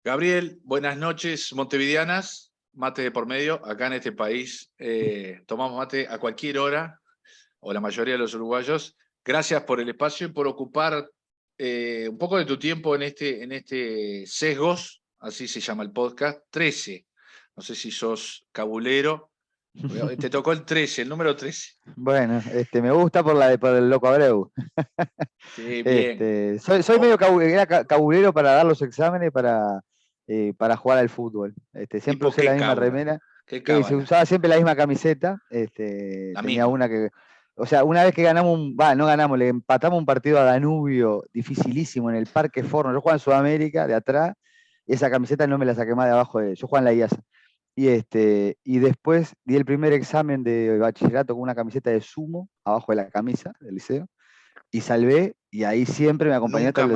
Gabriel, buenas noches, montevideanas. Mate de por medio. Acá en este país tomamos mate a cualquier hora, o la mayoría de los uruguayos. Gracias por el espacio y por ocupar un poco de tu tiempo en este Sesgos, así se llama el podcast, 13. No sé si sos cabulero. Te tocó el 13, el número 13. Bueno, me gusta por el Loco Abreu. Sí, bien. Soy medio Oh, cabulero para dar los exámenes para jugar al fútbol. Siempre tipo, usé la qué misma cábula, remera. qué Se cábala. usaba siempre la misma camiseta. La Tenía misma. una que, o sea, una vez que ganamos no ganamos, le empatamos un partido a Danubio dificilísimo en el Parque Forno. Yo jugaba en Sudamérica, de atrás, y esa camiseta no me la saqué más de abajo yo jugaba en la IASA. Y después di el primer examen de bachillerato con una camiseta de sumo abajo de la camisa del liceo y salvé, y ahí siempre me acompañó hasta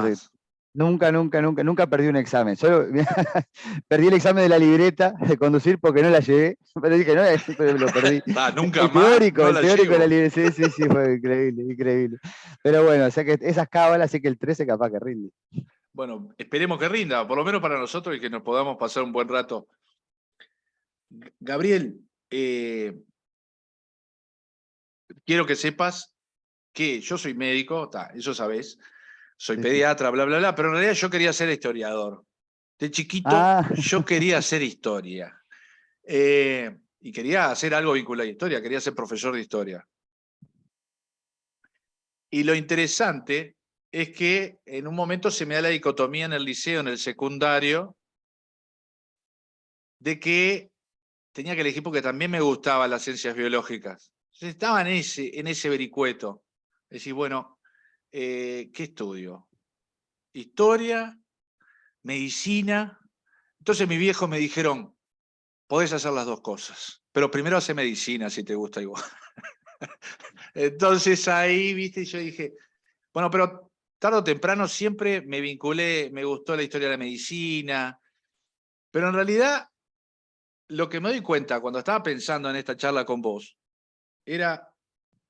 Nunca más. nunca perdí un examen. Solo perdí el examen de la libreta de conducir porque no la llevé, pero dije, no, pero lo perdí. Nunca más, no El la teórico de la llevo. libreta, sí, fue increíble, increíble. Pero bueno, o sea que esas cábalas, sí que el 13 capaz que rinde. Bueno, esperemos que rinda, por lo menos para nosotros y que nos podamos pasar un buen rato. Gabriel, quiero que sepas que yo soy médico, eso sabés, soy Sí, sí. pediatra, bla, bla, bla, pero en realidad yo quería ser historiador. De chiquito Ah, yo quería hacer historia. Y quería hacer algo vinculado a historia, quería ser profesor de historia. Y lo interesante es que en un momento se me da la dicotomía en el liceo, en el secundario, de que tenía que elegir porque también me gustaban las ciencias biológicas. Entonces estaba en ese vericueto. Es decir, bueno, ¿qué estudio? Historia, medicina. Entonces mis viejos me dijeron, podés hacer las dos cosas, pero primero hace medicina si te gusta igual. Entonces ahí, viste, yo dije, bueno, pero tarde o temprano siempre me vinculé, me gustó la historia de la medicina, pero en realidad lo que me doy cuenta cuando estaba pensando en esta charla con vos era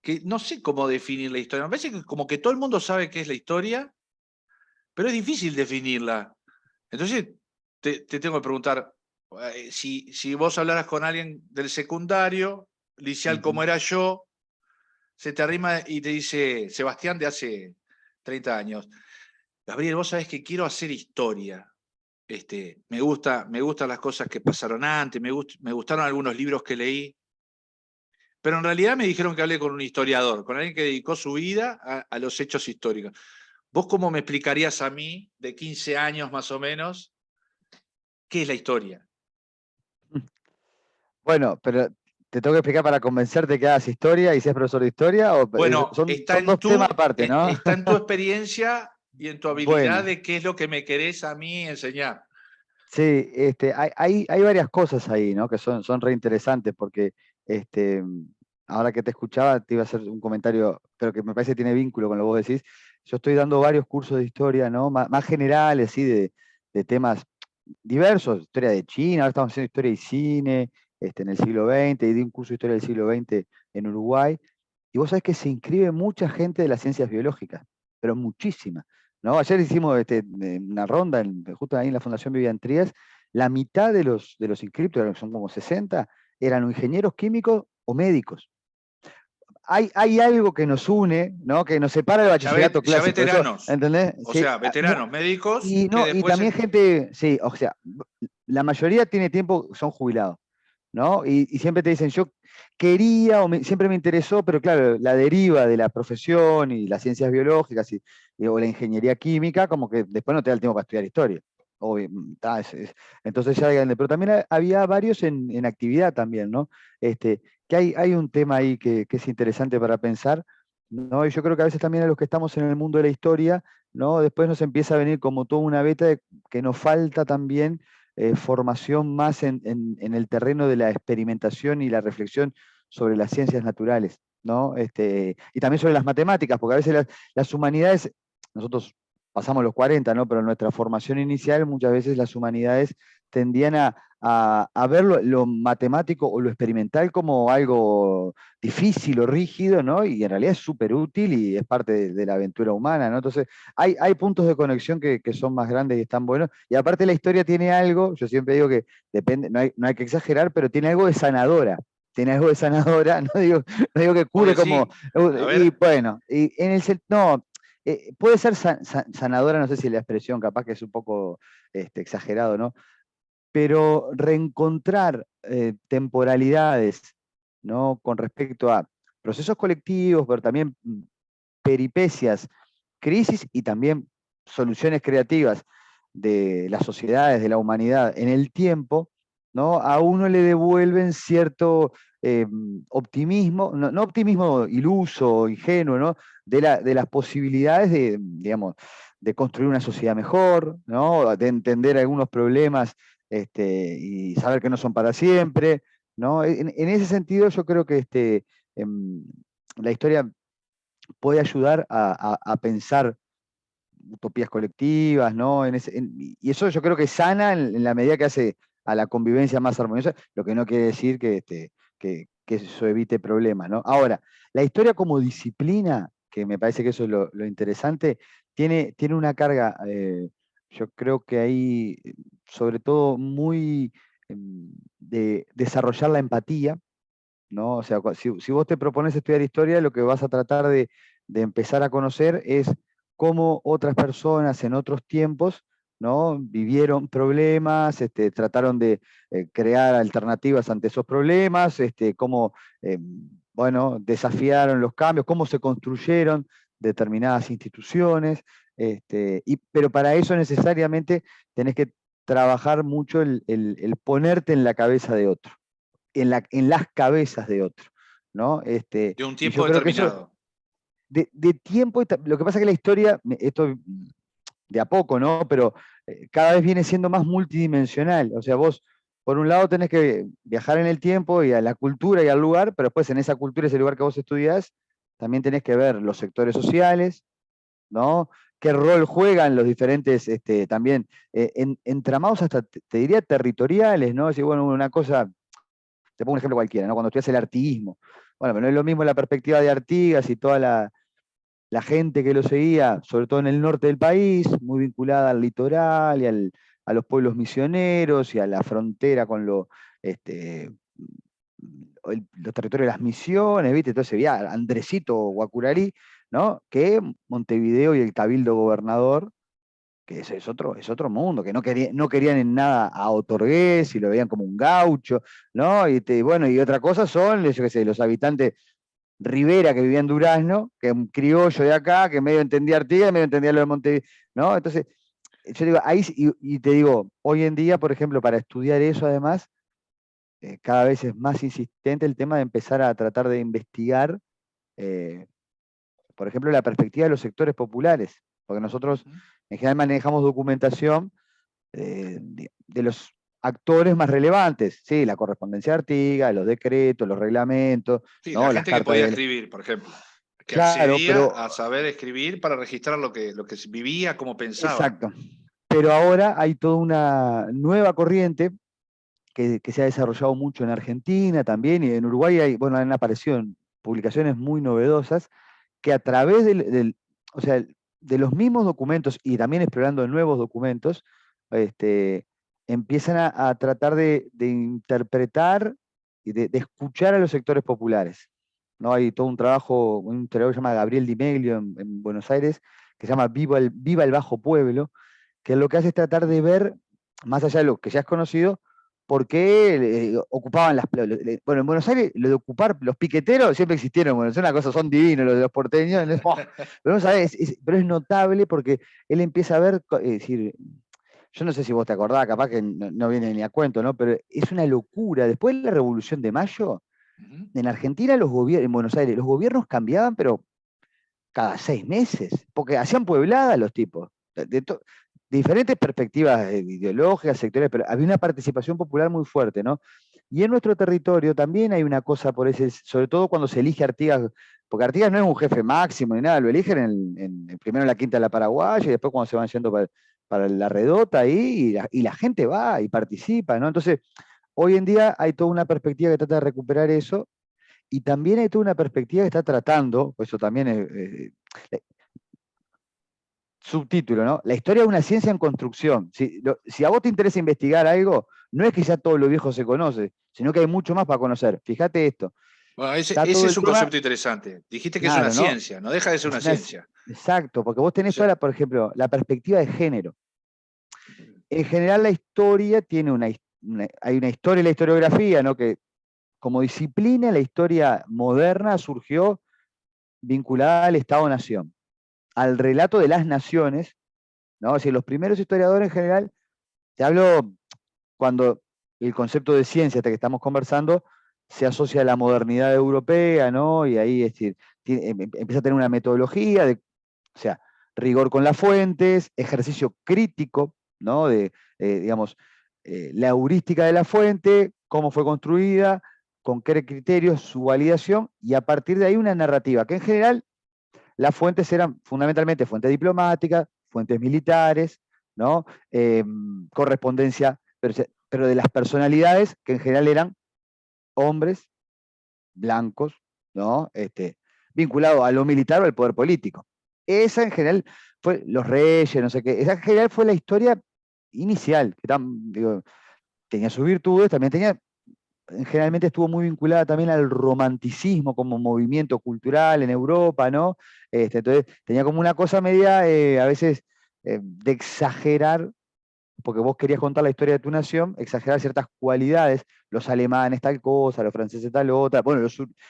que no sé cómo definir la historia. Me parece que como que todo el mundo sabe qué es la historia, pero es difícil definirla. Entonces, te tengo que preguntar, si vos hablaras con alguien del secundario, liceal como ujú. era yo, se te arrima y te dice, Sebastián de hace 30 años, Gabriel, vos sabés que quiero hacer historia. Me gustan las cosas que pasaron antes, me gustaron algunos libros que leí, pero en realidad me dijeron que hablé con un historiador, con alguien que dedicó su vida a los hechos históricos. ¿Vos cómo me explicarías a mí, de 15 años más o menos, qué es la historia? Bueno, pero te tengo que explicar para convencerte que hagas historia y seas profesor de historia, o Bueno, son dos temas aparte, ¿no? está en tu experiencia y en tu habilidad Bueno, de qué es lo que me querés a mí enseñar. sí, hay varias cosas ahí, ¿no? Que son re interesantes, porque este, ahora que te escuchaba, te iba a hacer un comentario, pero que me parece que tiene vínculo con lo que vos decís. Yo estoy dando varios cursos de historia, ¿no? Más generales, ¿sí? De temas diversos, historia de China, ahora estamos haciendo historia y cine, en el siglo XX, y di un curso de historia del siglo XX en Uruguay. Y vos sabés que se inscribe mucha gente de las ciencias biológicas, pero muchísima, ¿no? Ayer hicimos una ronda, justo ahí en la Fundación Vivian Trías, la mitad de los inscriptos, que son como 60, eran o ingenieros químicos o médicos. Hay algo que nos une, ¿no? Que nos separa del bachillerato Ya clásico, eso, veteranos, ¿entendés? o Sí, sea, veteranos médicos y, que no, y después... también gente, sí, o sea, la mayoría tiene tiempo, son jubilados, ¿no? Y siempre te dicen, yo quería siempre me interesó, pero claro, la deriva de la profesión y las ciencias biológicas o la ingeniería química, como que después no te da el tiempo para estudiar historia. Obvio, entonces ya, pero también había varios en actividad también, ¿no? Que hay un tema ahí que es interesante para pensar, ¿no? Y yo creo que a veces también a los que estamos en el mundo de la historia, ¿no? Después nos empieza a venir como toda una beta de que nos falta también formación más en el terreno de la experimentación y la reflexión sobre las ciencias naturales, ¿no? Y también sobre las matemáticas, porque a veces las humanidades, nosotros pasamos los 40, ¿no? Pero en nuestra formación inicial muchas veces las humanidades tendían a ver lo matemático o lo experimental como algo difícil o rígido, ¿no? Y en realidad es súper útil y es parte de la aventura humana, ¿no? Entonces, hay puntos de conexión que son más grandes y están buenos. Y aparte la historia tiene algo, yo siempre digo que depende, no hay que exagerar, pero tiene algo de sanadora. Tiene algo de sanadora, no digo que Vos cure como. decís, a Y ver, bueno, y en no, puede ser sanadora, no sé si la expresión capaz que es un poco exagerado, ¿no? Pero reencontrar temporalidades, ¿no? Con respecto a procesos colectivos, pero también peripecias, crisis y también soluciones creativas de las sociedades, de la humanidad en el tiempo, ¿no? A uno le devuelven cierto eh, optimismo, no optimismo iluso, ingenuo, ¿no? De las posibilidades de, digamos, de construir una sociedad mejor, ¿no? De entender algunos problemas y saber que no son para siempre, ¿no? En ese sentido, yo creo que la historia puede ayudar a pensar utopías colectivas, ¿no? Y eso yo creo que sana en la medida que hace a la convivencia más armoniosa, lo que no quiere decir que eso evite problemas, ¿no? Ahora, la historia como disciplina, que me parece que eso es lo interesante, tiene una carga, yo creo que ahí, sobre todo muy de desarrollar la empatía, ¿no? O sea, si vos te propones estudiar historia, lo que vas a tratar de empezar a conocer es cómo otras personas en otros tiempos, ¿no? Vivieron problemas, trataron de crear alternativas ante esos problemas, cómo, bueno, desafiaron los cambios, cómo se construyeron determinadas instituciones, pero para eso necesariamente tenés que trabajar mucho el ponerte en la cabeza de otro, en las cabezas de otro, ¿no? de un Y tiempo yo creo que eso, determinado. de tiempo, lo que pasa es que la historia, esto de a poco, ¿no? Pero cada vez viene siendo más multidimensional. O sea, vos, por un lado, tenés que viajar en el tiempo y a la cultura y al lugar, pero después en esa cultura, ese lugar que vos estudiás, también tenés que ver los sectores sociales, ¿no? ¿Qué rol juegan los diferentes, también, entramados hasta, te diría, territoriales, ¿no? Es decir, bueno, una cosa, te pongo un ejemplo cualquiera, ¿no? Cuando estudias el artiguismo. Bueno, pero no es lo mismo la perspectiva de Artigas y toda la gente que lo seguía, sobre todo en el norte del país, muy vinculada al litoral y a los pueblos misioneros y a la frontera con los territorios de las misiones, ¿viste? Entonces veía a Andresito Guacurarí, ¿no? Que Montevideo y el cabildo gobernador, que ese es otro mundo, que no querían en nada a Otorgués y lo veían como un gaucho, ¿no? Bueno, y otra cosa son, yo qué sé, los habitantes Rivera, que vivía en Durazno, que es un criollo de acá, que medio entendía Artigas, medio entendía lo de Montevideo, ¿no? Entonces, yo digo, ahí, y te digo, hoy en día, por ejemplo, para estudiar eso, además, cada vez es más insistente el tema de empezar a tratar de investigar, eh, por ejemplo, la perspectiva de los sectores populares, porque nosotros en general manejamos documentación de los actores más relevantes, sí, la correspondencia de Artigas, los decretos, los reglamentos, Sí, la ¿no? Las gente que cartas podía de. escribir, por ejemplo, que Claro, accedía pero a saber escribir para registrar lo que vivía, cómo pensaba. exacto. Pero ahora hay toda una nueva corriente que se ha desarrollado mucho en Argentina también y en Uruguay bueno, han aparecido en publicaciones muy novedosas que a través o sea, de los mismos documentos y también explorando nuevos documentos, empiezan a tratar de interpretar y de escuchar a los sectores populares. ¿No? Hay todo un trabajo, un historiador que se llama Gabriel Di Meglio en Buenos Aires, que se llama Viva el Bajo Pueblo, que lo que hace es tratar de ver, más allá de lo que ya es conocido, por qué ocupaban bueno, en Buenos Aires lo de ocupar los piqueteros siempre existieron, bueno, es una cosa, son divinos los de los porteños, ¿no? Pero, pero es notable porque él empieza a ver, es decir, yo no sé si vos te acordás, capaz que no viene ni a cuento, ¿no? Pero es una locura. Después de la Revolución de Mayo, Ujú. en Argentina en Buenos Aires, los gobiernos cambiaban, pero cada 6 meses, porque hacían puebladas los tipos, de diferentes perspectivas ideológicas, sectoriales, pero había una participación popular muy fuerte, ¿no? Y en nuestro territorio también hay una cosa por ese, sobre todo cuando se elige Artigas porque Artigas no es un jefe máximo ni nada, lo eligen primero en la Quinta de la Paraguaya y después cuando se van yendo para la Redota ahí, y la gente va y participa, ¿no? Entonces, hoy en día hay toda una perspectiva que trata de recuperar eso, y también hay toda una perspectiva que está tratando, pues eso también es, subtítulo, ¿no? La historia es una ciencia en construcción. Si a vos te interesa investigar algo, no es que ya todo lo viejo se conoce, sino que hay mucho más para conocer. Fíjate esto. Bueno, Está ese todo es el un tema, concepto interesante. Dijiste que es una claro, ¿no? ciencia, no deja de ser Es una una, ciencia. exacto, porque vos tenés Sí. toda, por ejemplo, la perspectiva de género. En general la historia tiene hay una historia y la historiografía, ¿no? Que como disciplina la historia moderna surgió vinculada al Estado-Nación, al relato de las naciones, ¿no? O sea, los primeros historiadores en general, te hablo cuando el concepto de ciencia, hasta que estamos conversando, se asocia a la modernidad europea, ¿no? Y ahí es decir, empieza a tener una metodología, o sea, rigor con las fuentes, ejercicio crítico, ¿no? Digamos, la heurística de la fuente, cómo fue construida, con qué criterios, su validación, y a partir de ahí una narrativa, que en general las fuentes eran fundamentalmente fuentes diplomáticas, fuentes militares, ¿no? Correspondencia, pero de las personalidades que en general eran hombres blancos, ¿no? Vinculado a lo militar o al poder político. Esa en general fue los reyes, no sé qué, esa en general fue la historia inicial, que digo, tenía sus virtudes, también tenía, generalmente estuvo muy vinculada también al romanticismo como movimiento cultural en Europa, ¿no? Entonces tenía como una cosa media, a veces, de exagerar, porque vos querías contar la historia de tu nación, exagerar ciertas cualidades, los alemanes tal cosa, los franceses tal otra. Bueno,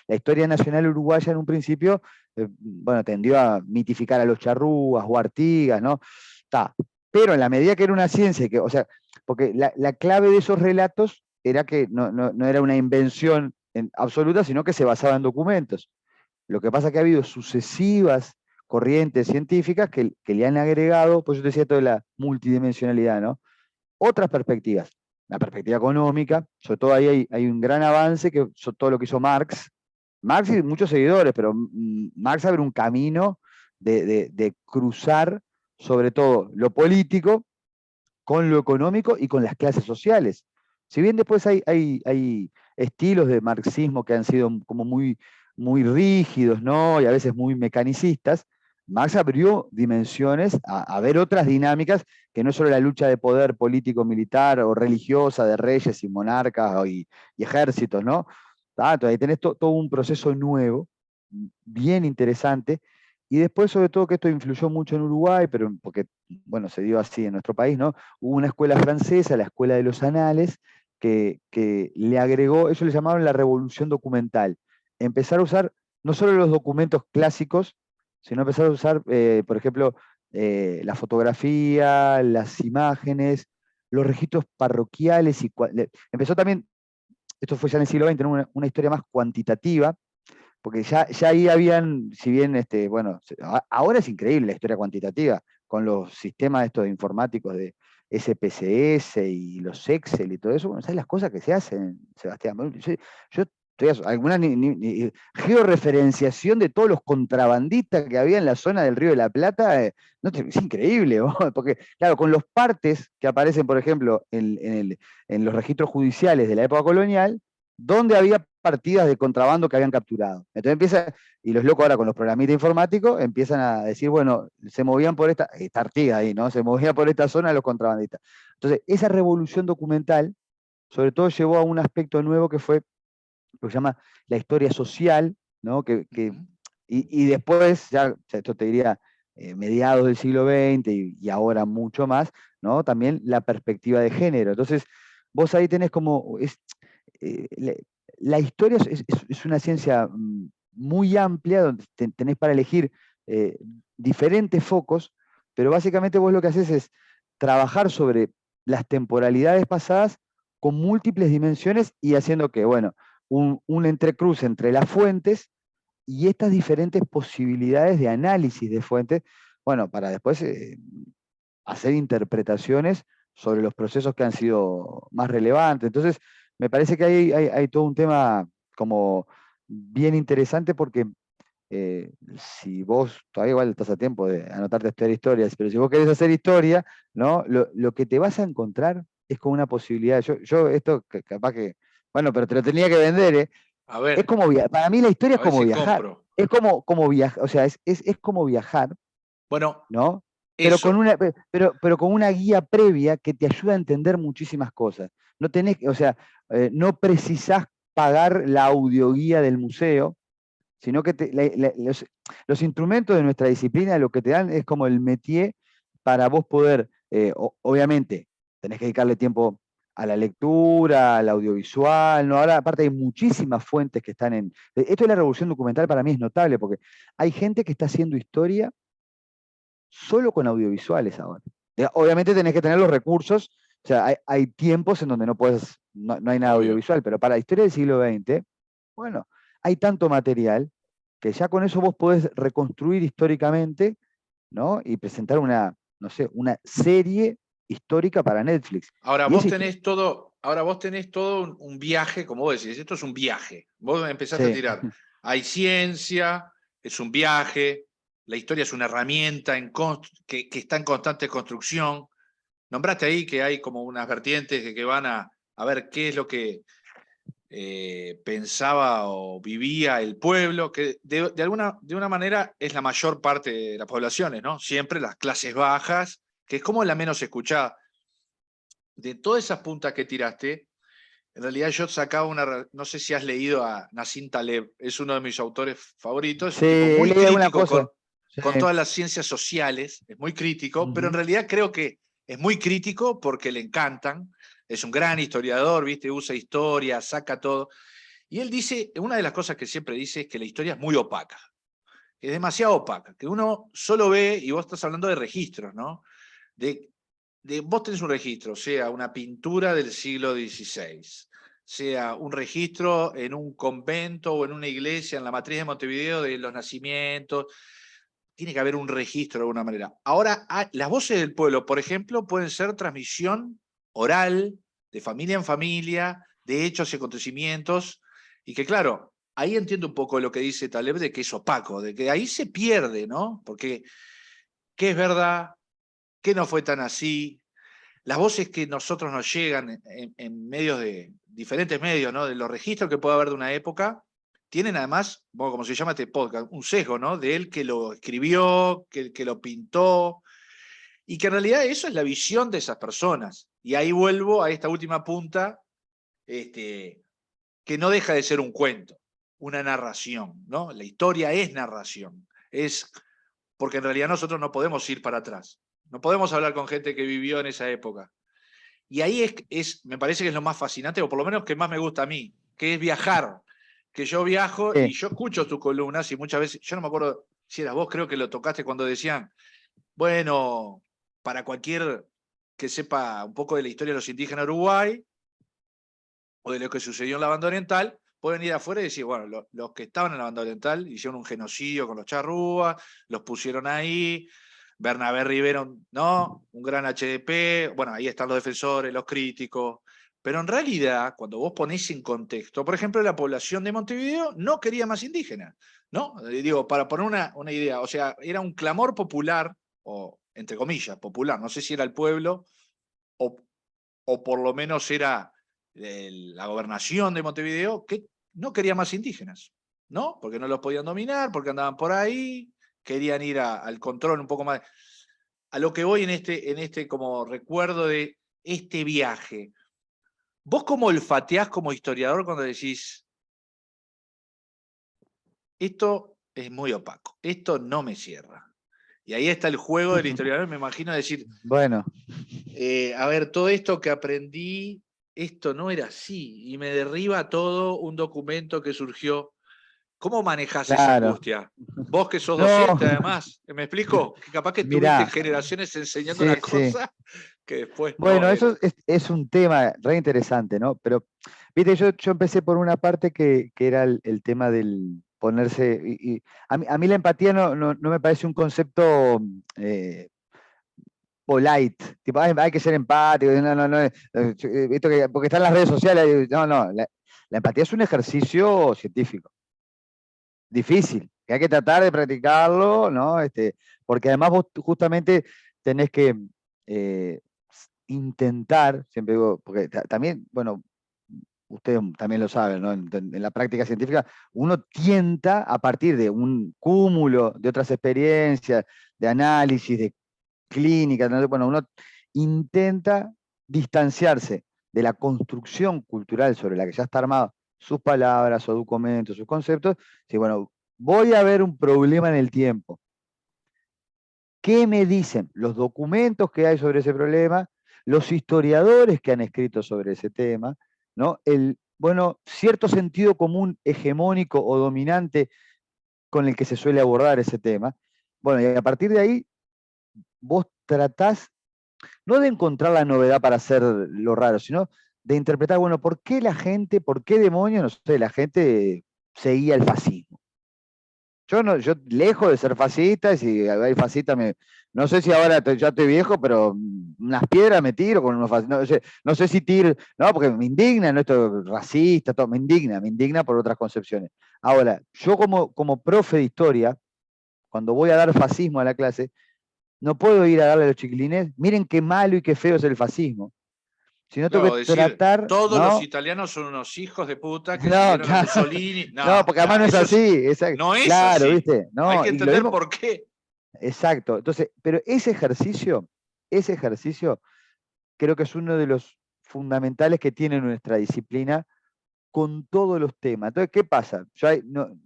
la historia nacional uruguaya en un principio, bueno, tendió a mitificar a los charrúas o Artigas, ¿no? Está. Pero en la medida que era una ciencia, o sea, porque la clave de esos relatos era que no era una invención absoluta, sino que se basaba en documentos. Lo que pasa es que ha habido sucesivas corrientes científicas que le han agregado, pues yo te decía, toda la multidimensionalidad, ¿no? Otras perspectivas. La perspectiva económica, sobre todo ahí hay un gran avance, que todo lo que hizo Marx. Marx y muchos seguidores, pero Marx abre un camino de cruzar sobre todo lo político con lo económico y con las clases sociales. Si bien después hay estilos de marxismo que han sido como muy rígidos, ¿no? Y a veces muy mecanicistas, Marx abrió dimensiones a ver otras dinámicas que no es solo la lucha de poder político, militar o religiosa de reyes y monarcas y ejércitos, ¿no? Entonces ahí tenés todo un proceso nuevo, bien interesante, y después sobre todo que esto influyó mucho en Uruguay, pero porque, bueno, se dio así en nuestro país, ¿no? Hubo una escuela francesa, la Escuela de los Anales, que le agregó, ellos le llamaban la revolución documental. Empezar a usar no solo los documentos clásicos, sino empezar a usar, por ejemplo, la fotografía, las imágenes, los registros parroquiales. Empezó también, esto fue ya en el siglo XX, ¿no? Una historia más cuantitativa, porque ya ahí habían, si bien, bueno, ahora es increíble la historia cuantitativa, con los sistemas estos informáticos de SPSS y los Excel y todo eso, bueno, ¿sabes las cosas que se hacen, Sebastián? Bueno, yo estoy alguna georreferenciación de todos los contrabandistas que había en la zona del Río de la Plata, es increíble, ¿no? Porque, claro, con los partes que aparecen, por ejemplo, en los registros judiciales de la época colonial, donde había partidas de contrabando que habían capturado. Entonces empieza, y los locos ahora con los programistas informáticos empiezan a decir, bueno, se movían por esta Artigas ahí, ¿no? Se movía por esta zona los contrabandistas. Entonces, esa revolución documental, sobre todo llevó a un aspecto nuevo que fue lo que se llama la historia social, ¿no? Y después, ya esto te diría, mediados del siglo XX y ahora mucho más, ¿no? También la perspectiva de género. Entonces, vos ahí tenés como, la historia es una ciencia muy amplia, donde tenés para elegir diferentes focos, pero básicamente vos lo que haces es trabajar sobre las temporalidades pasadas con múltiples dimensiones y haciendo que, bueno, un entrecruz entre las fuentes y estas diferentes posibilidades de análisis de fuentes, bueno, para después hacer interpretaciones sobre los procesos que han sido más relevantes. Entonces, me parece que hay todo un tema como bien interesante porque si vos, todavía igual estás a tiempo de anotarte a estudiar historias, pero si vos querés hacer historia, ¿no? Lo que te vas a encontrar es con una posibilidad. Yo esto, capaz que, bueno, pero te lo tenía que vender, ¿eh? A Es ver, como para mí la historia a es ver como si viajar. compro. Es como viajar, o sea, es como viajar, Bueno, ¿no? Pero con eso. una, pero con una guía previa que te ayuda a entender muchísimas cosas. No tenés, o sea, no precisás pagar la audioguía del museo, sino que los instrumentos de nuestra disciplina lo que te dan es como el métier para vos poder, obviamente, tenés que dedicarle tiempo a la lectura, al audiovisual, ¿no? Ahora, aparte, hay muchísimas fuentes que están en. Esto de la revolución documental para mí es notable, porque hay gente que está haciendo historia solo con audiovisuales ahora. Obviamente tenés que tener los recursos, o sea, hay tiempos en donde no hay nada Obvio. audiovisual, pero para la historia del siglo XX, bueno, hay tanto material que ya con eso vos podés reconstruir históricamente, ¿no? Y presentar no sé, una serie histórica para Netflix. Ahora Y vos esa tenés todo, ahora vos tenés todo un viaje, como vos decís, esto es un viaje. Vos empezaste a sí, tirar. Hay ciencia, es un viaje, la historia es una herramienta que está en constante construcción. Nombraste ahí que hay como unas vertientes que van a ver qué es lo que pensaba o vivía el pueblo, que de una manera es la mayor parte de las poblaciones, ¿no? Siempre las clases bajas, que es como la menos escuchada. De todas esas puntas que tiraste, en realidad yo sacaba no sé si has leído a Nassim Taleb, es uno de mis autores favoritos, es sí, un tipo he muy leído alguna crítico cosa. Sí. con todas las ciencias sociales, es muy crítico, pero en Ujú. realidad creo que es muy crítico porque le encantan, es un gran historiador, ¿viste? Usa historia, saca todo. Y él dice, una de las cosas que siempre dice es que la historia es muy opaca, es demasiado opaca, que uno solo ve, y vos estás hablando de registros, ¿no? De, vos tenés un registro, sea una pintura del siglo XVI, sea un registro en un convento o en una iglesia, en la matriz de Montevideo, de los nacimientos, tiene que haber un registro de alguna manera. Ahora, las voces del pueblo, por ejemplo, pueden ser transmisión oral, de familia en familia, de hechos y acontecimientos, y que claro, ahí entiendo un poco lo que dice Taleb de que es opaco, de que ahí se pierde, ¿no? Porque qué es verdad, qué no fue tan así, las voces que nosotros nos llegan en medios diferentes medios, ¿no? De los registros que puede haber de una época, tienen además, bueno, como se llama este podcast, un sesgo, ¿no? De él que lo escribió, que lo pintó, y que en realidad eso es la visión de esas personas. Y ahí vuelvo a esta última punta, que no deja de ser un cuento, una narración, ¿no? La historia es narración, es porque en realidad nosotros no podemos ir para atrás, no podemos hablar con gente que vivió en esa época. Y ahí me parece que es lo más fascinante, o por lo menos que más me gusta a mí, que es viajar. Que yo viajo y Sí. yo escucho tus columnas y muchas veces, yo no me acuerdo si eras vos, creo que lo tocaste cuando decían, bueno, para cualquier que sepa un poco de la historia de los indígenas de Uruguay o de lo que sucedió en la banda oriental, pueden ir afuera y decir, bueno, los que estaban en la banda oriental hicieron un genocidio con los charrúas, los pusieron ahí, Bernabé Rivero, ¿no? Un gran HDP, bueno, ahí están los defensores, los críticos, pero en realidad, cuando vos ponés en contexto, por ejemplo, la población de Montevideo no quería más indígenas, ¿no? Digo, para poner una idea, o sea, era un clamor popular, o entre comillas, popular, no sé si era el pueblo, o, o por lo menos era la gobernación de Montevideo, que no quería más indígenas, ¿no? Porque no los podían dominar, porque andaban por ahí, querían ir al control un poco más. A lo que voy en este como recuerdo de este viaje. ¿Vos cómo olfateás como historiador cuando decís, esto es muy opaco, esto no me cierra? Y ahí está el juego del historiador, me imagino decir, Bueno, a ver, todo esto que aprendí, esto no era así, y me derriba todo un documento que surgió. ¿Cómo manejás esa claro. angustia? Vos que sos No, docente, además, ¿me explico? Que capaz que tuviste mirá, generaciones enseñando sí, una sí. cosa que después no Bueno, era. eso es un tema re interesante, ¿no? Pero, viste, yo empecé por una parte que era el tema del ponerse, y a mí la empatía no me parece un concepto polite, tipo, hay que ser empático, no, porque están las redes sociales, no, la empatía es un ejercicio científico, difícil, que hay que tratar de practicarlo, ¿no? Porque además vos justamente tenés que intentar, siempre digo, porque también, bueno, ustedes también lo saben, ¿no? En la práctica científica, uno tienta a partir de un cúmulo de otras experiencias, de análisis, de clínica, ¿no? Bueno, uno intenta distanciarse de la construcción cultural sobre la que ya está armado, sus palabras, sus documentos, sus conceptos, y bueno, voy a ver un problema en el tiempo. ¿Qué me dicen los documentos que hay sobre ese problema, los historiadores que han escrito sobre ese tema, ¿no? Bueno, cierto sentido común hegemónico o dominante con el que se suele abordar ese tema? Bueno, y a partir de ahí, vos tratás no de encontrar la novedad para hacer lo raro, sino de interpretar, bueno, ¿por qué la gente, por qué demonios, no sé, la gente seguía el fascismo? Yo lejos de ser fascista, y si hay fascista, no sé si ahora ya estoy viejo, pero unas piedras me tiro con unos fascistas, no sé si tiro, no, porque me indigna, no esto racista, todo, me indigna por otras concepciones. Ahora, yo como profe de historia, cuando voy a dar fascismo a la clase, no puedo ir a darle a los chiquilines, miren qué malo y qué feo es el fascismo, sino tengo Claro, que decir, tratar, todos los ¿no? italianos son unos hijos de puta que No, siguieron a claro, Mussolini. no, No, porque además no es eso así, no es claro, así. ¿viste? Hay No, que y lo entender mismo, por qué. exacto. Entonces, pero ese ejercicio creo que es uno de los fundamentales que tiene nuestra disciplina con todos los temas. Entonces, ¿qué pasa?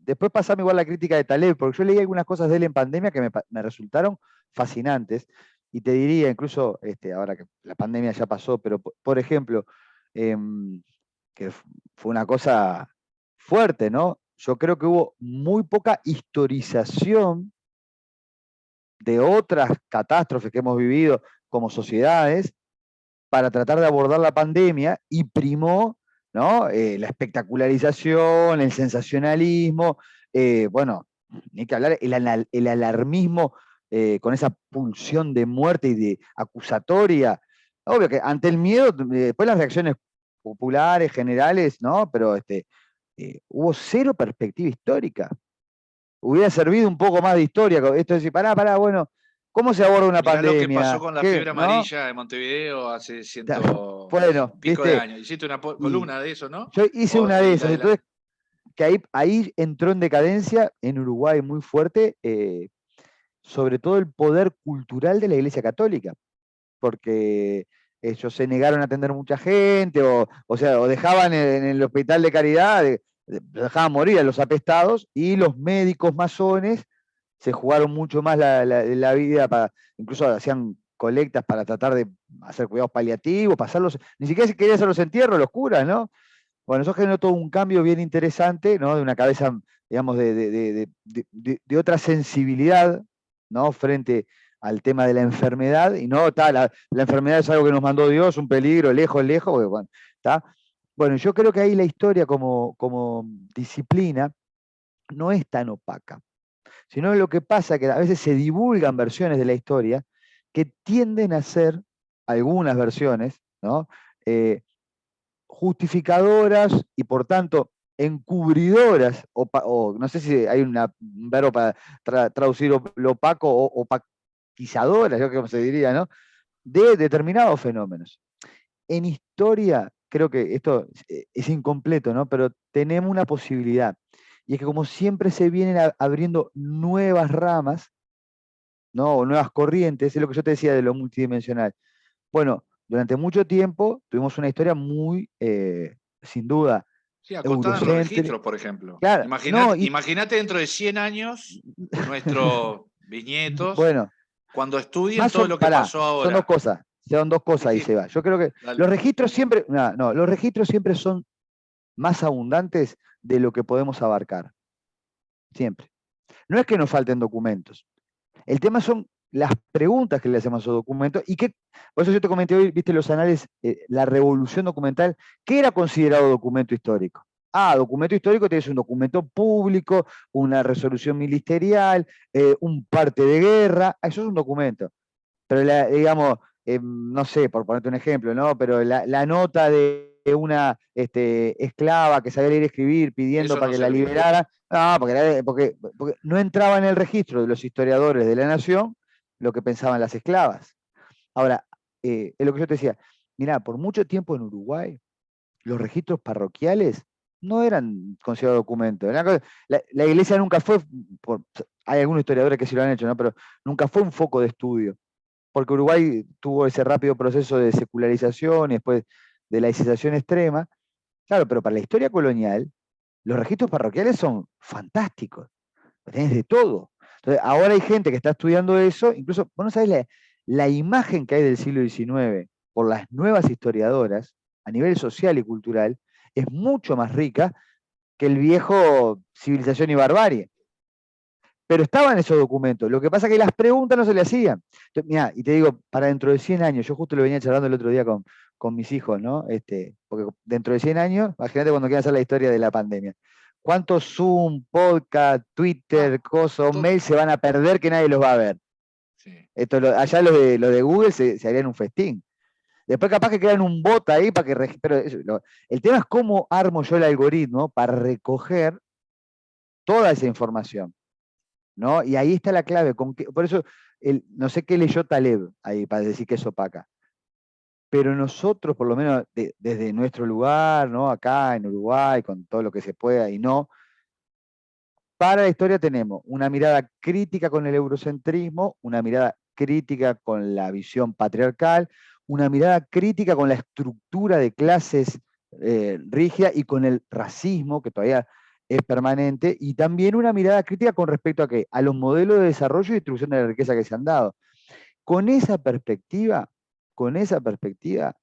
Después pasame igual la crítica de Taleb, porque yo leí algunas cosas de él en pandemia que me resultaron fascinantes, y te diría, incluso ahora que la pandemia ya pasó, pero por ejemplo, que fue una cosa fuerte, ¿no? Yo creo que hubo muy poca historización de otras catástrofes que hemos vivido como sociedades para tratar de abordar la pandemia, y primó, ¿no? La espectacularización, el sensacionalismo, bueno, ni que hablar, el alarmismo con esa pulsión de muerte y de acusatoria. Obvio que ante el miedo, después las reacciones populares, generales, ¿no? Pero hubo cero perspectiva histórica. Hubiera servido un poco más de historia. Esto es decir, pará, bueno, ¿cómo se aborda una Mirá lo que pasó pandemia? con la ¿Qué? fiebre ¿No? amarilla de Montevideo hace ciento Bueno, pico de viste, años. Hiciste una y columna de eso, ¿no? yo hice O una de la esas, de la... entonces que ahí entró en decadencia en Uruguay muy fuerte, sobre todo el poder cultural de la Iglesia Católica, porque ellos se negaron a atender mucha gente, o dejaban en el hospital de caridad, dejaban morir a los apestados, y los médicos masones se jugaron mucho más la vida, incluso hacían colectas para tratar de hacer cuidados paliativos, pasarlos, ni siquiera se querían hacer los entierros, los curas, ¿no? Bueno, eso generó todo un cambio bien interesante, ¿no? De una cabeza, digamos, de otra sensibilidad, ¿no? Frente al tema de la enfermedad, y no, la enfermedad es algo que nos mandó Dios, un peligro, lejos, lejos, porque, bueno, ¿está? Bueno, yo creo que ahí la historia como disciplina no es tan opaca, sino lo que pasa es que a veces se divulgan versiones de la historia que tienden a ser, algunas versiones, ¿no? Justificadoras y por tanto encubridoras, o no sé si hay un verbo para traducir lo opaco, o opaquizadoras, yo creo que se diría, ¿no? De determinados fenómenos. En historia, creo que esto es incompleto, ¿no? Pero tenemos una posibilidad, y es que como siempre se vienen abriendo nuevas ramas, ¿no? O nuevas corrientes, es lo que yo te decía de lo multidimensional. Bueno, durante mucho tiempo tuvimos una historia muy, sin duda, Sí, acotada en los eurocéntrica. registros, por ejemplo. Claro, no, Imagínate dentro de 100 años nuestros bisnietos bueno, cuando estudien todo lo que pará, pasó son ahora. dos cosas Sí, ahí, sí, Seba. Yo creo que los dale. registros siempre, no, los registros siempre son más abundantes de lo que podemos abarcar, siempre. No es que nos falten documentos. El tema son las preguntas que le hacemos a esos documentos, por eso yo te comenté hoy, viste los anales, la revolución documental. ¿Qué era considerado documento histórico? Documento histórico tienes un documento público, una resolución ministerial, un parte de guerra, eso es un documento. Pero digamos, no sé, por ponerte un ejemplo, ¿no? Pero la nota de una esclava que sabía leer y escribir pidiendo Eso para no que la servía. liberaran. No, porque no entraba en el registro de los historiadores de la nación lo que pensaban las esclavas. Ahora, es lo que yo te decía, mirá, por mucho tiempo en Uruguay, los registros parroquiales no eran considerados documentos. La iglesia nunca fue, hay algunos historiadores que sí lo han hecho, ¿no? Pero nunca fue un foco de estudio, porque Uruguay tuvo ese rápido proceso de secularización y después de laicización extrema. Claro, pero para la historia colonial, los registros parroquiales son fantásticos, tenés de todo. Entonces, ahora hay gente que está estudiando eso, incluso, vos no sabés la imagen que hay del siglo XIX por las nuevas historiadoras, a nivel social y cultural, es mucho más rica que el viejo Civilización y Barbarie. Pero estaban esos documentos. Lo que pasa es que las preguntas no se le hacían. Entonces, mirá, y te digo, para dentro de 100 años, yo justo lo venía charlando el otro día con mis hijos, ¿no? Porque dentro de 100 años, imagínate cuando quieran hacer la historia de la pandemia. ¿Cuántos Zoom, podcast, Ah, Twitter, cosas, todo. mails se van a perder que nadie los va a ver? Sí. Allá los de Google se harían un festín. Después capaz que crean un bot ahí para que... Pero el tema es cómo armo yo el algoritmo para recoger toda esa información, ¿no? Y ahí está la clave. Por eso, no sé qué leyó Taleb ahí para decir que es opaca. Pero nosotros, por lo menos desde nuestro lugar, ¿no? Acá en Uruguay, con todo lo que se pueda y no, para la historia tenemos una mirada crítica con el eurocentrismo, una mirada crítica con la visión patriarcal, una mirada crítica con la estructura de clases rígida y con el racismo, que todavía es permanente, y también una mirada crítica con respecto a qué, a los modelos de desarrollo y distribución de la riqueza que se han dado. Con esa perspectiva, con esa perspectiva,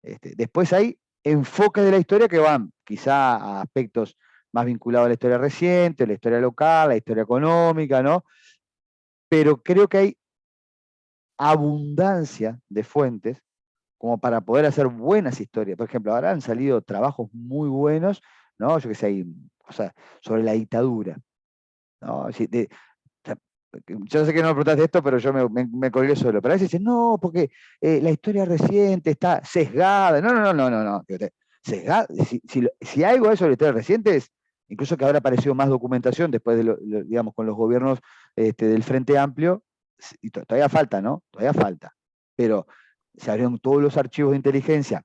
después hay enfoques de la historia que van quizá a aspectos más vinculados a la historia reciente, la historia local, la historia económica, ¿no? Pero creo que hay abundancia de fuentes como para poder hacer buenas historias. Por ejemplo, ahora han salido trabajos muy buenos, ¿no? Yo que sé, o sea, sobre la dictadura, ¿no? Yo sé que no me preguntaste esto, pero yo me colgué solo. Pero a veces dicen, no, porque la historia reciente está sesgada. No, no, no, no, no. Sesgada. Si algo es sobre la historia reciente es, incluso que ahora apareció más documentación después de, digamos, con los gobiernos del Frente Amplio, y todavía falta, ¿no? Todavía falta. Pero se abrieron todos los archivos de inteligencia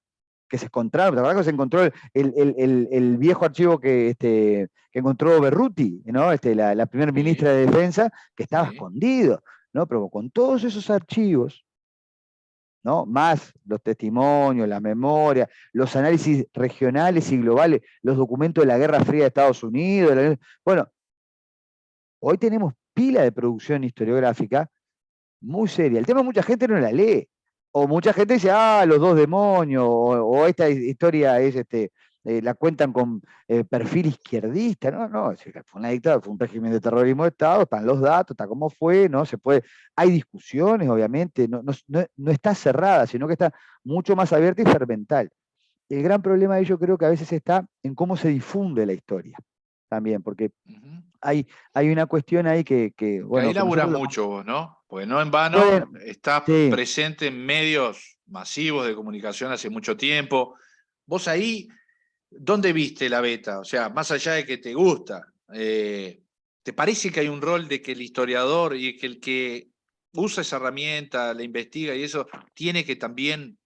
que se encontraron. ¿Te acuerdas que se encontró el viejo archivo que encontró Berruti, ¿no? La primera Sí, ministra de Defensa, que estaba sí. escondido, ¿no? Pero con todos esos archivos, ¿no? Más los testimonios, la memoria, los análisis regionales y globales, los documentos de la Guerra Fría de Estados Unidos. Bueno, hoy tenemos pila de producción historiográfica muy seria. El tema es que mucha gente no la lee. O mucha gente dice, los dos demonios, o esta historia es la cuentan con perfil izquierdista. No, no, fue una dictadura, fue un régimen de terrorismo de Estado, están los datos, está cómo fue, ¿no? Hay discusiones, obviamente, no está cerrada, sino que está mucho más abierta y fermental. El gran problema de ello creo que a veces está en cómo se difunde la historia también, porque Ujú. hay una cuestión ahí Que ahí bueno, que laburás nosotros lo... mucho vos, ¿no? Porque no en vano Bueno, estás sí, presente en medios masivos de comunicación hace mucho tiempo. Vos ahí, ¿dónde viste la beta? O sea, más allá de que te gusta, ¿te parece que hay un rol de que el historiador y que el que usa esa herramienta, la investiga y eso, tiene que también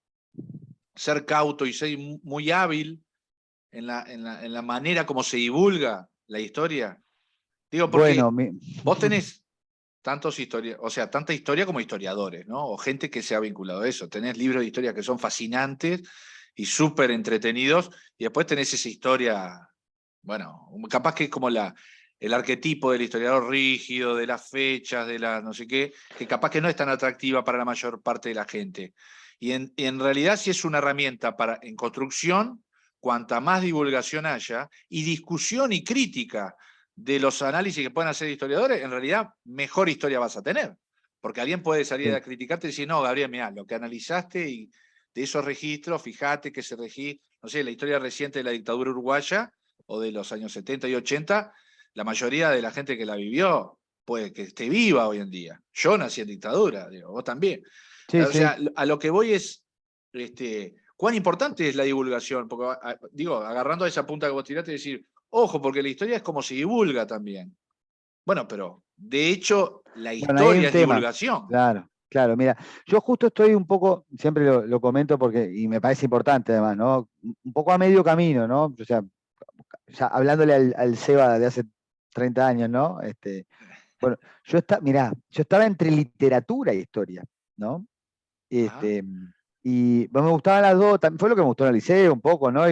ser cauto y ser muy hábil en la manera como se divulga la historia? Digo, bueno, porque vos tenés o sea, tanta historia como historiadores, ¿no? O gente que se ha vinculado a eso. Tenés libros de historia que son fascinantes y súper entretenidos, y después tenés esa historia, bueno, capaz que es como el arquetipo del historiador rígido, de las fechas, de las no sé qué, que capaz que no es tan atractiva para la mayor parte de la gente. Y en realidad sí es una herramienta en construcción, cuanta más divulgación haya, y discusión y crítica de los análisis que pueden hacer historiadores, en realidad mejor historia vas a tener. Porque alguien puede salir sí, a criticarte y decir, no, Gabriel, mirá, lo que analizaste y de esos registros, fíjate que no sé, la historia reciente de la dictadura uruguaya o de los años 70 y 80, la mayoría de la gente que la vivió puede que esté viva hoy en día. Yo nací en dictadura, digo, vos también. sí, O sí. sea, a lo que voy es, este, cuán importante es la divulgación, porque digo, agarrando a esa punta que vos tiraste, decir, ojo, porque la historia es como se divulga también. Bueno, pero de hecho la Bueno, ahí hay un historia es tema. divulgación. Claro, claro. Mira, yo justo estoy un poco, siempre lo comento porque, y me parece importante además, ¿no? Un poco a medio camino, ¿no? O sea, ya hablándole al Seba de hace 30 años, ¿no? Bueno, mirá, yo estaba entre literatura e historia, ¿no? Ajá. Este, y bueno, me gustaban las dos, fue lo que me gustó en el liceo un poco, ¿no?